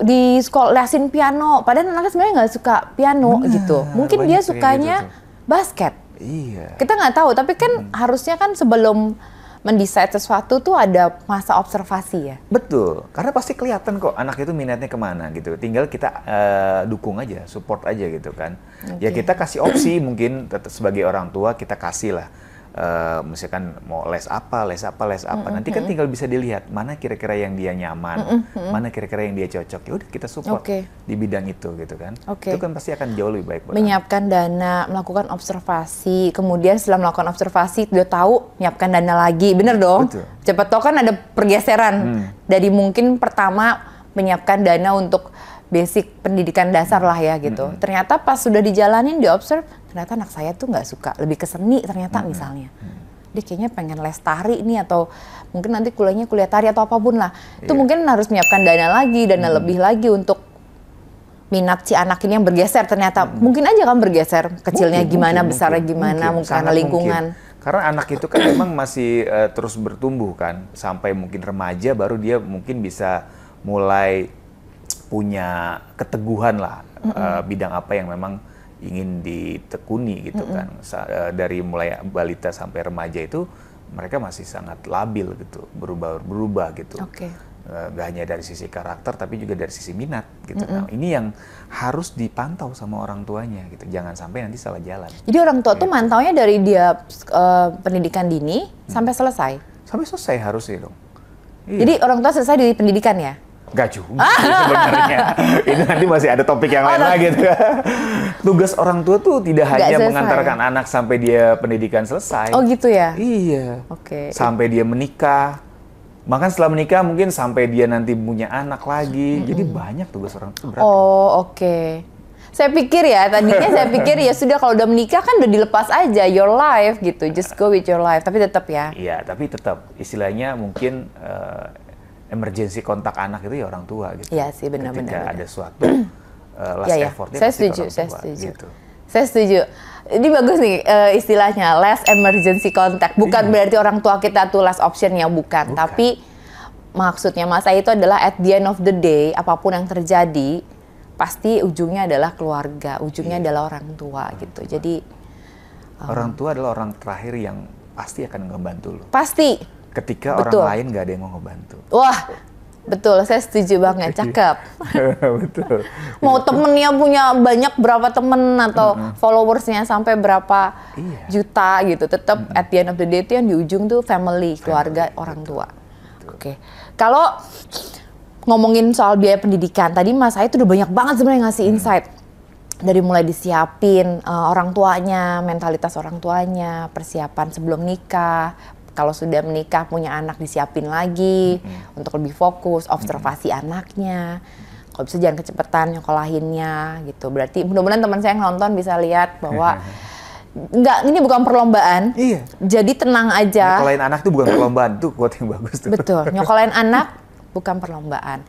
Speaker 1: di sekolah lesin piano, padahal anaknya sebenarnya nggak suka piano
Speaker 2: Benar,
Speaker 1: gitu. Mungkin
Speaker 2: banyak
Speaker 1: dia
Speaker 2: kayak
Speaker 1: sukanya
Speaker 2: gitu tuh.
Speaker 1: basket.
Speaker 2: Iya.
Speaker 1: Kita nggak tahu, tapi kan harusnya kan sebelum mendesain sesuatu tuh ada masa observasi ya.
Speaker 2: Betul, karena pasti kelihatan kok anak itu minatnya kemana gitu. Tinggal kita dukung aja, support aja gitu kan. Ya kita kasih opsi mungkin sebagai orang tua kita kasih lah. Misalkan mau les apa. Nanti kan tinggal bisa dilihat mana kira-kira yang dia nyaman, mana kira-kira yang dia cocok. Ya udah kita support
Speaker 1: Oke.
Speaker 2: di bidang itu gitu kan.
Speaker 1: Oke.
Speaker 2: Itu kan pasti akan jauh lebih baik buat anak.
Speaker 1: Menyiapkan dana, melakukan observasi, kemudian setelah melakukan observasi udah tahu nyiapkan dana lagi, bener dong?
Speaker 2: Betul.
Speaker 1: Cepat tahu kan ada pergeseran dari mungkin pertama menyiapkan dana untuk basic pendidikan dasar lah ya gitu. Ternyata pas sudah dijalanin, diobserv, ternyata anak saya tuh nggak suka, lebih ke seni ternyata misalnya. Dia kayaknya pengen les tari nih atau mungkin nanti kuliahnya kuliah tari atau apapun lah. Itu mungkin harus menyiapkan dana lagi, dana lebih lagi untuk minat si anak ini yang bergeser ternyata. Mungkin aja kan bergeser, kecilnya gimana, besarnya gimana, mungkin karena
Speaker 2: sangat
Speaker 1: lingkungan.
Speaker 2: mungkin. Karena anak itu kan memang masih terus bertumbuh kan, sampai mungkin remaja baru dia mungkin bisa mulai punya keteguhan lah bidang apa yang memang ingin ditekuni gitu kan. Dari mulai balita sampai remaja itu mereka masih sangat labil gitu, berubah gitu.
Speaker 1: Oke.
Speaker 2: Gak hanya dari sisi karakter tapi juga dari sisi minat gitu. Nah, ini yang harus dipantau sama orang tuanya gitu. Jangan sampai nanti salah jalan.
Speaker 1: Jadi orang tua tuh mantaunya dari dia pendidikan dini sampai selesai.
Speaker 2: Sampai selesai harusnya dong. Iya.
Speaker 1: Jadi orang tua selesai di pendidikan ya?
Speaker 2: Gak juga sih sebenarnya. Ini nanti masih ada topik yang lain lagi tuh. Tugas orang tua tuh tidak hanya
Speaker 1: selesai.
Speaker 2: mengantarkan anak sampai dia pendidikan selesai.
Speaker 1: Oh gitu ya?
Speaker 2: Iya.
Speaker 1: Oke.
Speaker 2: Sampai dia menikah. Bahkan setelah menikah mungkin sampai dia nanti punya anak lagi. Jadi banyak tugas orang tua. Berat.
Speaker 1: Oh oke. Saya pikir ya, tadinya saya pikir ya sudah kalau udah menikah kan udah dilepas aja, your life gitu. Just go with your life. Tapi tetap ya.
Speaker 2: Iya, tapi tetap istilahnya mungkin emergency kontak anak itu ya orang tua gitu.
Speaker 1: Iya sih, benar.
Speaker 2: Ketika ada suatu last
Speaker 1: Iya.
Speaker 2: effortnya
Speaker 1: Saya
Speaker 2: pasti ke
Speaker 1: setuju,
Speaker 2: orang
Speaker 1: saya
Speaker 2: tua,
Speaker 1: setuju.
Speaker 2: gitu.
Speaker 1: Saya setuju. Ini bagus nih istilahnya last emergency contact. Bukan berarti orang tua kita tuh last optionnya, bukan. Tapi maksudnya Mas Ai itu adalah at the end of the day, apapun yang terjadi, pasti ujungnya adalah keluarga, ujungnya adalah orang tua gitu. Jadi
Speaker 2: Orang tua adalah orang terakhir yang pasti akan ngebantu lo.
Speaker 1: pasti.
Speaker 2: Ketika
Speaker 1: Betul.
Speaker 2: orang lain nggak ada yang mau ngebantu.
Speaker 1: Wah, betul. Saya setuju banget. Cakep.
Speaker 2: Betul.
Speaker 1: Mau temennya punya banyak berapa temen atau followersnya sampai berapa juta gitu, tetap at the end of the day itu yang di ujung tuh family, keluarga, orang tua. Oke. Kalau ngomongin soal biaya pendidikan, tadi Mas Ai tuh udah banyak banget sebenarnya ngasih insight. Dari mulai disiapin orang tuanya, mentalitas orang tuanya, persiapan sebelum nikah, kalau sudah menikah punya anak disiapin lagi untuk lebih fokus, observasi anaknya. Kalau bisa jangan kecepatan nyokolahinnya gitu. Berarti mudah-mudahan teman saya yang nonton bisa lihat bahwa ini bukan perlombaan.
Speaker 2: Iya.
Speaker 1: Jadi tenang aja.
Speaker 2: Nyokolain anak tuh bukan perlombaan, tuh quote yang bagus tuh.
Speaker 1: Betul, nyokolain anak bukan perlombaan.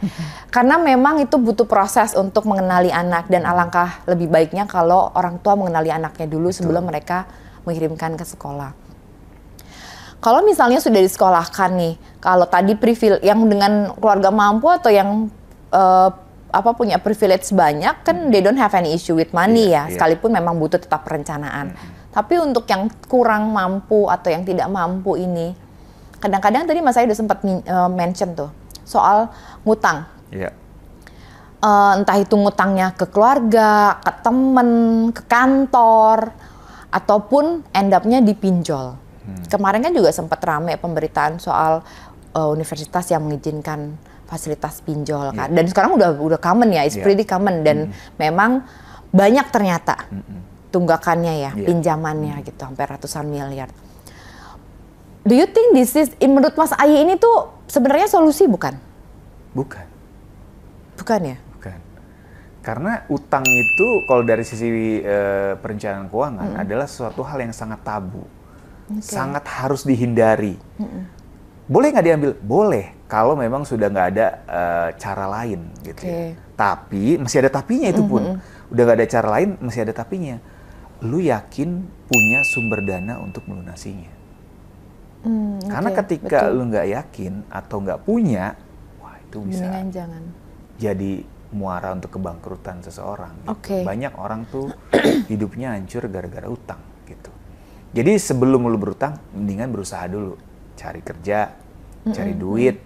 Speaker 1: Karena memang itu butuh proses untuk mengenali anak dan alangkah lebih baiknya kalau orang tua mengenali anaknya dulu sebelum mereka mengirimkan ke sekolah. Kalau misalnya sudah disekolahkan nih, kalau tadi yang dengan keluarga mampu atau yang punya privilege banyak kan they don't have any issue with money ya, sekalipun memang butuh tetap perencanaan. Tapi untuk yang kurang mampu atau yang tidak mampu ini, kadang-kadang tadi Mas Ai udah sempat mention tuh soal ngutang.
Speaker 2: Iya.
Speaker 1: Entah itu ngutangnya ke keluarga, ke temen, ke kantor, ataupun end up-nya dipinjol. Kemarin kan juga sempat rame pemberitaan soal universitas yang mengizinkan fasilitas pinjol kan. Dan sekarang udah common ya, it's pretty common, dan memang banyak ternyata tunggakannya ya, pinjamannya gitu, sampai ratusan miliar. Do you think this is, menurut Mas Ai ini tuh sebenarnya solusi bukan?
Speaker 2: Bukan.
Speaker 1: Bukan ya?
Speaker 2: Bukan. Karena utang itu kalau dari sisi perencanaan keuangan adalah suatu hal yang sangat tabu. Sangat harus dihindari. Boleh nggak diambil? Boleh, kalau memang sudah nggak ada cara lain gitu ya. Tapi, masih ada tapinya itu pun. Udah nggak ada cara lain, masih ada tapinya. Lu yakin punya sumber dana untuk melunasinya? Karena ketika lu nggak yakin atau nggak punya, wah itu bisa
Speaker 1: jangan.
Speaker 2: jadi muara untuk kebangkrutan seseorang. Gitu. Banyak orang tuh hidupnya hancur gara-gara utang gitu. Jadi sebelum lu berutang, mendingan berusaha dulu. Cari kerja, cari duit,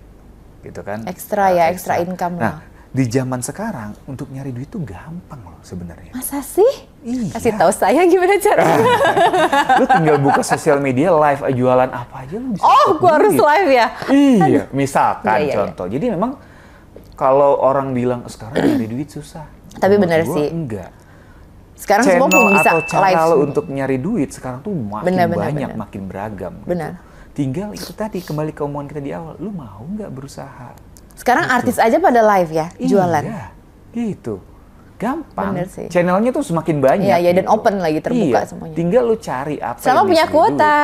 Speaker 2: gitu kan.
Speaker 1: Ekstra ya, ekstra income lah.
Speaker 2: Nah, di zaman sekarang, untuk nyari duit tuh gampang loh sebenarnya.
Speaker 1: Masa sih?
Speaker 2: Iya.
Speaker 1: Kasih tahu saya gimana caranya.
Speaker 2: Lu tinggal buka sosial media, live, jualan apa aja lu bisa.
Speaker 1: Oh, gua harus live ya?
Speaker 2: Iya, misalkan contoh. Jadi memang kalau orang bilang sekarang nyari duit susah.
Speaker 1: Tapi benar sih.
Speaker 2: Enggak.
Speaker 1: Sekarang
Speaker 2: Channel
Speaker 1: semua pun bisa
Speaker 2: atau cara
Speaker 1: live
Speaker 2: lo untuk nyari duit sekarang tuh makin banyak, makin beragam.
Speaker 1: Benar.
Speaker 2: Gitu. Tinggal itu tadi, kembali ke omongan kita di awal, lu mau nggak berusaha?
Speaker 1: Sekarang artis aja pada live ya, jualan.
Speaker 2: Iya, gitu. Gampang.
Speaker 1: Bener sih.
Speaker 2: Channelnya tuh semakin banyak.
Speaker 1: Iya,
Speaker 2: gitu.
Speaker 1: Dan open lagi, terbuka semuanya.
Speaker 2: Tinggal lu cari apa
Speaker 1: selama
Speaker 2: yang
Speaker 1: punya kuota.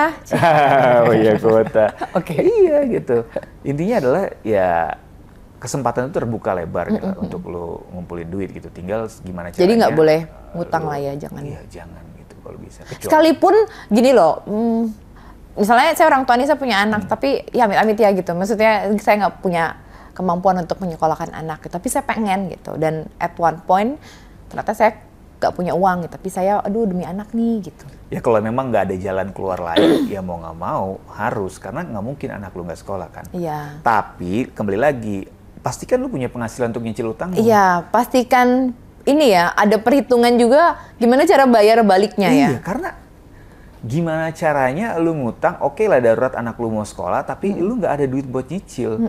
Speaker 2: Punya kuota.
Speaker 1: Oke.
Speaker 2: Iya gitu. Intinya adalah ya kesempatan itu terbuka lebar gitu, untuk lo ngumpulin duit gitu. Tinggal gimana caranya.
Speaker 1: Jadi nggak boleh ngutang lah ya, jangan.
Speaker 2: Iya, jangan gitu kalau bisa.
Speaker 1: Sekalipun gini loh, misalnya saya orang tua nih, saya punya anak, tapi ya amit-amit ya gitu. Maksudnya saya nggak punya kemampuan untuk menyekolahkan anak, tapi saya pengen gitu. Dan at one point ternyata saya nggak punya uang gitu, tapi saya aduh demi anak nih gitu.
Speaker 2: Ya kalau memang nggak ada jalan keluar lain, ya mau nggak mau harus, karena nggak mungkin anak lu nggak sekolah kan.
Speaker 1: Iya.
Speaker 2: Tapi kembali lagi, pastikan lu punya penghasilan untuk nyicil utang.
Speaker 1: Iya, pastikan ini ya, ada perhitungan juga gimana cara bayar baliknya ya.
Speaker 2: Iya, karena gimana caranya lu ngutang, oke lah darurat anak lu mau sekolah, tapi lu nggak ada duit buat nyicil.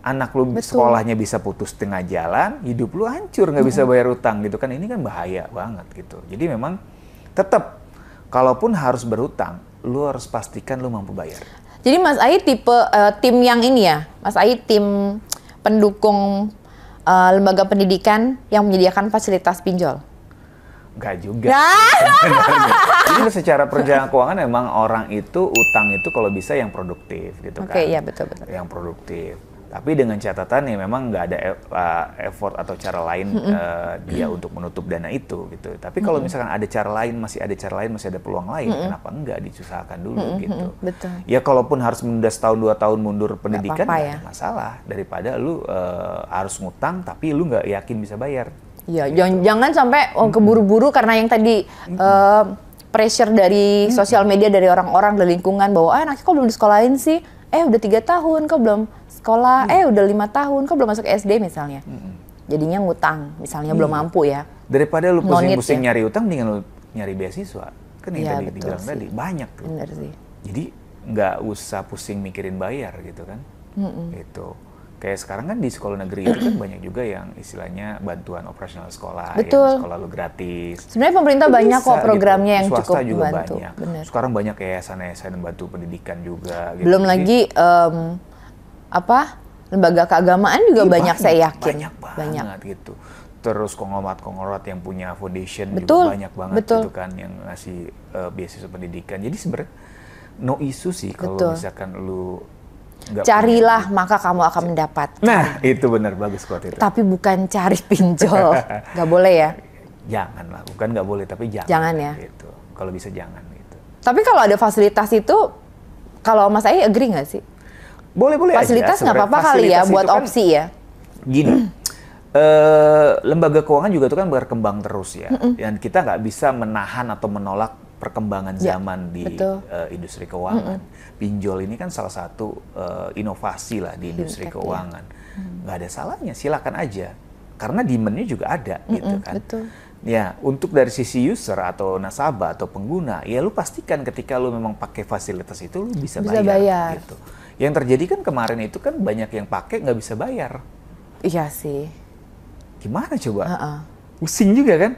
Speaker 2: Anak lu sekolahnya bisa putus tengah jalan, hidup lu hancur, nggak bisa bayar utang gitu kan. Ini kan bahaya banget gitu. Jadi memang tetap, kalaupun harus berutang, lu harus pastikan lu mampu bayar.
Speaker 1: Jadi Mas Ai tipe tim yang ini ya, Mas Ai tim pendukung lembaga pendidikan yang menyediakan fasilitas pinjol?
Speaker 2: Enggak juga. Jadi secara perencanaan keuangan memang orang itu utang itu kalau bisa yang produktif gitu kan.
Speaker 1: Oke, iya betul-betul.
Speaker 2: Yang produktif. Tapi dengan catatan ya memang nggak ada effort atau cara lain dia untuk menutup dana itu gitu. Tapi kalau misalkan ada cara lain, masih ada peluang lain, kenapa enggak diusahakan dulu gitu.
Speaker 1: Betul.
Speaker 2: Ya kalaupun harus menunda setahun 2 tahun mundur pendidikan nggak ada
Speaker 1: ya.
Speaker 2: masalah, daripada lu harus ngutang tapi lu nggak yakin bisa bayar.
Speaker 1: Iya, jangan sampai keburu-buru karena yang tadi pressure dari sosial media, dari orang-orang, dari lingkungan bahwa anaknya kok belum disekolahin sih, udah 3 tahun kok belum sekolah, udah 5 tahun kok belum masuk SD misalnya. Jadinya ngutang, misalnya belum mampu ya.
Speaker 2: Daripada lu pusing-pusing nyari utang, mendingan lu nyari beasiswa. Kan yang tadi dibilang tadi, banyak tuh.
Speaker 1: Bener sih.
Speaker 2: Jadi nggak usah pusing mikirin bayar gitu kan. Gitu. Kayak sekarang kan di sekolah negeri itu kan banyak juga yang istilahnya bantuan operasional sekolah, yang sekolah lu gratis.
Speaker 1: Sebenarnya pemerintah banyak kok programnya
Speaker 2: gitu.
Speaker 1: yang
Speaker 2: Swasta
Speaker 1: cukup
Speaker 2: juga
Speaker 1: membantu.
Speaker 2: banyak.
Speaker 1: Bener.
Speaker 2: Sekarang banyak yayasan-yayasan bantu pendidikan juga. Gitu.
Speaker 1: Belum lagi lembaga keagamaan juga banyak saya yakin.
Speaker 2: Banyak banget gitu. Terus konglomerat yang punya foundation
Speaker 1: betul,
Speaker 2: juga banyak banget gitu kan yang ngasih beasiswa pendidikan. Jadi sebenarnya no issue sih kalau misalkan lu
Speaker 1: carilah maka kamu akan mendapat.
Speaker 2: Nah, itu benar, bagus quote itu.
Speaker 1: Tapi bukan cari pinjol. Nggak boleh ya?
Speaker 2: Jangan lah, bukan nggak boleh, tapi jangan.
Speaker 1: Jangan ya?
Speaker 2: Gitu. Kalau bisa jangan gitu.
Speaker 1: Tapi kalau ada fasilitas itu, kalau Mas Ai agree nggak sih?
Speaker 2: Boleh-boleh aja.
Speaker 1: Fasilitas nggak apa-apa kali ya, buat opsi ya?
Speaker 2: Gini, lembaga keuangan juga itu kan berkembang terus ya. Dan kita nggak bisa menahan atau menolak perkembangan zaman di industri keuangan. Pinjol ini kan salah satu inovasi lah di industri keuangan. Nggak ada salahnya, silakan aja. Karena demand-nya juga ada gitu kan.
Speaker 1: Betul.
Speaker 2: Ya, untuk dari sisi user atau nasabah atau pengguna, ya lu pastikan ketika lu memang pakai fasilitas itu lu bisa bayar. Gitu. Yang terjadi kan kemarin itu kan banyak yang pakai nggak bisa bayar.
Speaker 1: Iya sih.
Speaker 2: Gimana coba? Pusing juga kan?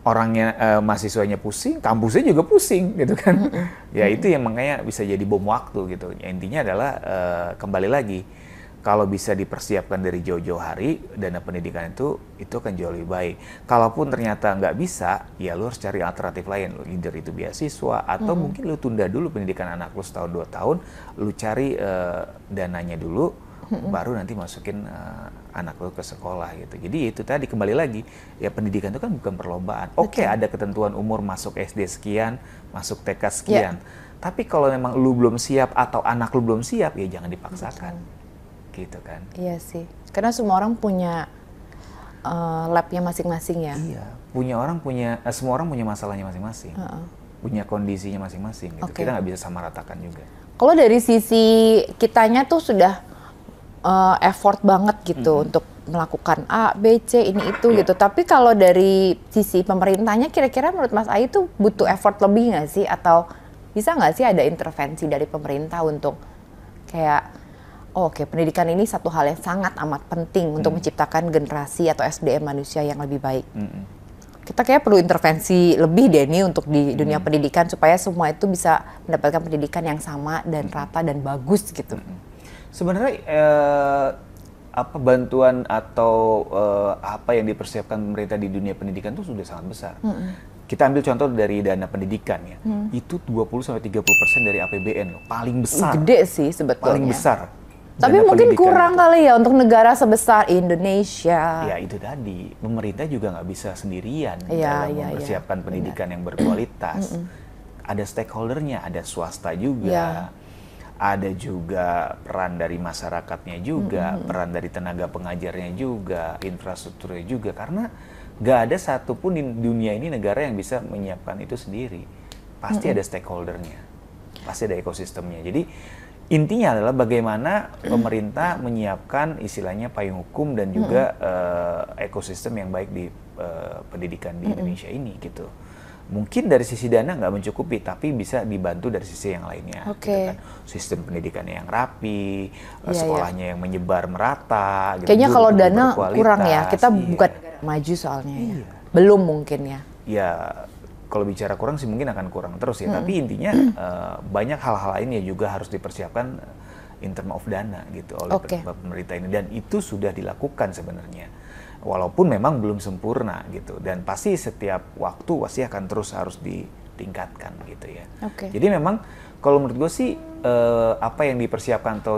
Speaker 2: Orangnya mahasiswanya pusing, kampusnya juga pusing gitu kan. Ya itu yang makanya bisa jadi bom waktu gitu. Ya, intinya adalah kembali lagi, kalau bisa dipersiapkan dari jauh-jauh hari, dana pendidikan itu akan jauh lebih baik. Kalaupun ternyata nggak bisa, ya lu harus cari alternatif lain. Lu either itu beasiswa atau mungkin lu tunda dulu pendidikan anak lu setahun 2 tahun, lu cari dananya dulu, baru nanti masukin anak lu ke sekolah gitu. Jadi itu tadi kembali lagi, ya pendidikan itu kan bukan perlombaan. Oke, ada ketentuan umur masuk SD sekian, masuk TK sekian. Tapi kalau memang lu belum siap atau anak lu belum siap, ya jangan dipaksakan. Gitu kan.
Speaker 1: Iya sih. Karena semua orang punya labnya masing-masing ya.
Speaker 2: Iya, semua orang punya masalahnya masing-masing. Punya kondisinya masing-masing gitu. Kita nggak bisa samaratakan juga.
Speaker 1: Kalau dari sisi kitanya tuh sudah effort banget gitu untuk melakukan A, B, C, ini itu gitu. Tapi kalau dari sisi pemerintahnya kira-kira menurut Mas Ayi tuh butuh effort lebih nggak sih? Atau bisa nggak sih ada intervensi dari pemerintah untuk kayak, oke, pendidikan ini satu hal yang sangat amat penting untuk menciptakan generasi atau SDM manusia yang lebih baik. Kita kayak perlu intervensi lebih deh nih untuk di dunia pendidikan supaya semua itu bisa mendapatkan pendidikan yang sama dan rata dan bagus gitu.
Speaker 2: Sebenarnya apa bantuan atau apa yang dipersiapkan pemerintah di dunia pendidikan itu sudah sangat besar. Kita ambil contoh dari dana pendidikan ya. Itu 20-30% dari APBN loh, paling besar.
Speaker 1: Gede sih sebetulnya.
Speaker 2: Paling besar.
Speaker 1: Tapi mungkin kurang kali ya untuk negara sebesar Indonesia.
Speaker 2: Ya itu tadi, pemerintah juga nggak bisa sendirian dalam mempersiapkan pendidikan yang berkualitas. Ada stakeholdernya, ada swasta juga. Ada juga peran dari masyarakatnya juga, peran dari tenaga pengajarnya juga, infrastrukturnya juga. Karena nggak ada satupun di dunia ini negara yang bisa menyiapkan itu sendiri. Pasti ada stakeholdernya, pasti ada ekosistemnya. Jadi intinya adalah bagaimana pemerintah menyiapkan istilahnya payung hukum dan juga ekosistem yang baik di pendidikan di Indonesia ini gitu. Mungkin dari sisi dana nggak mencukupi, tapi bisa dibantu dari sisi yang lainnya. Gitu kan. Sistem pendidikannya yang rapi, sekolahnya yang menyebar merata. Gitu.
Speaker 1: Kayaknya kalau dana kurang ya, kita bukan maju soalnya ya. Belum mungkin ya.
Speaker 2: Ya, kalau bicara kurang sih mungkin akan kurang terus ya. Tapi intinya banyak hal-hal lain yang juga harus dipersiapkan in term of dana gitu oleh pemerintah ini. Dan itu sudah dilakukan sebenarnya. Walaupun memang belum sempurna gitu, dan pasti setiap waktu pasti akan terus harus ditingkatkan gitu ya. Jadi memang kalau menurut gue sih apa yang dipersiapkan atau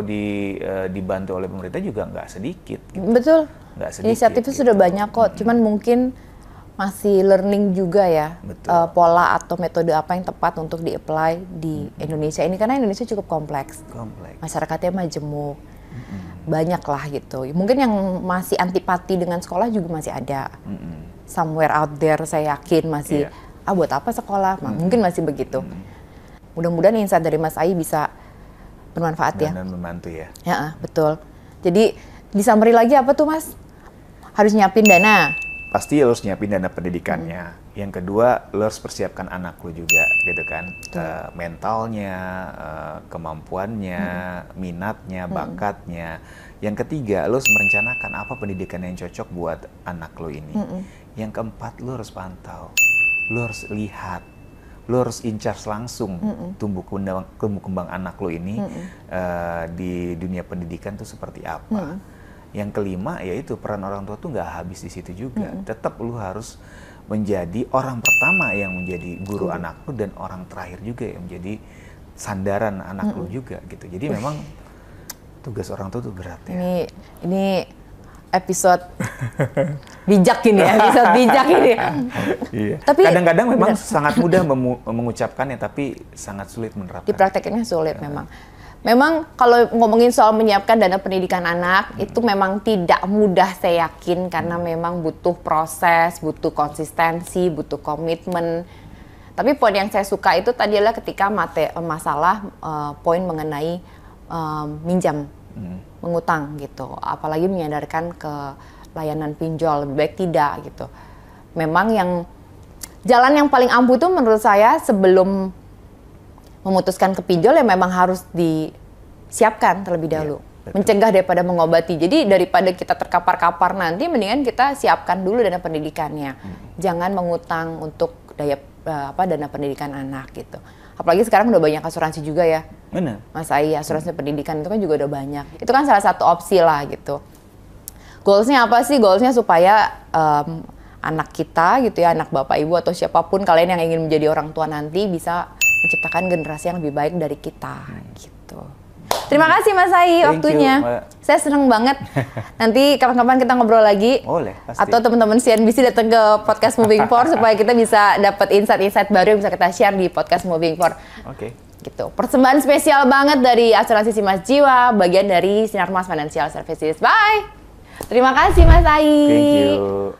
Speaker 2: dibantu oleh pemerintah juga nggak sedikit. Gitu.
Speaker 1: Betul.
Speaker 2: Nggak sedikit.
Speaker 1: Inisiatifnya sudah banyak kok, cuman mungkin masih learning juga ya pola atau metode apa yang tepat untuk di-apply di Indonesia ini, karena Indonesia cukup kompleks. Masyarakatnya majemuk. Banyak lah gitu. Mungkin yang masih antipati dengan sekolah juga masih ada. Somewhere out there saya yakin masih, buat apa sekolah? Mungkin masih begitu. Mudah-mudahan insight dari Mas Ayi bisa bermanfaat ya.
Speaker 2: Dan membantu ya.
Speaker 1: Ya, betul. Jadi di summary lagi apa tuh Mas? Harus nyiapin dana.
Speaker 2: Pasti harus nyiapin dana pendidikannya. Yang kedua, lo harus persiapkan anak lo juga, gitu kan. Mentalnya, kemampuannya, minatnya, bakatnya. Yang ketiga, lo harus merencanakan apa pendidikan yang cocok buat anak lo ini. Yang keempat, lo harus pantau. Lo harus lihat. Lo harus in charge langsung tumbuh kembang anak lo ini di dunia pendidikan tuh seperti apa. Yang kelima, yaitu peran orang tua tuh nggak habis di situ juga. Tetap lu harus menjadi orang pertama yang menjadi guru anak lu, dan orang terakhir juga yang menjadi sandaran anak lu juga gitu. Jadi memang tugas orang tua tuh berat ya.
Speaker 1: Ini episode bijak ini ya, episode bijak ini. Tapi
Speaker 2: kadang-kadang memang sangat mudah mengucapkannya, tapi sangat sulit menerapkan.
Speaker 1: Dipraktekinnya sulit memang. Memang kalau ngomongin soal menyiapkan dana pendidikan anak, itu memang tidak mudah saya yakin, karena memang butuh proses, butuh konsistensi, butuh komitmen. Tapi poin yang saya suka itu tadi adalah ketika masalah poin mengenai minjam, mengutang gitu. Apalagi menyadarkan ke layanan pinjol, lebih baik tidak gitu. Memang yang jalan yang paling ampuh itu menurut saya sebelum memutuskan ke pinjol ya memang harus disiapkan terlebih dahulu. Mencegah daripada mengobati. Jadi daripada kita terkapar-kapar nanti, mendingan kita siapkan dulu dana pendidikannya. Jangan mengutang untuk dana pendidikan anak gitu. Apalagi sekarang udah banyak asuransi juga ya.
Speaker 2: Benar.
Speaker 1: Mas Ai, asuransi pendidikan itu kan juga udah banyak. Itu kan salah satu opsi lah gitu. Goalsnya apa sih? Goalsnya supaya anak kita gitu ya, anak bapak ibu atau siapapun kalian yang ingin menjadi orang tua nanti bisa menciptakan generasi yang lebih baik dari kita gitu. Terima kasih Mas Ai waktunya. Saya senang banget. Nanti kapan-kapan kita ngobrol lagi.
Speaker 2: Boleh, pasti.
Speaker 1: Atau teman-teman CNBC datang ke podcast Moving Forward supaya kita bisa dapat insight-insight baru yang bisa kita share di podcast Moving Forward.
Speaker 2: Oke.
Speaker 1: Gitu. Persembahan spesial banget dari Asuransi Simas Jiwa, bagian dari Sinarmas Financial Services. Bye. Terima kasih Mas Ai.
Speaker 2: Thank you.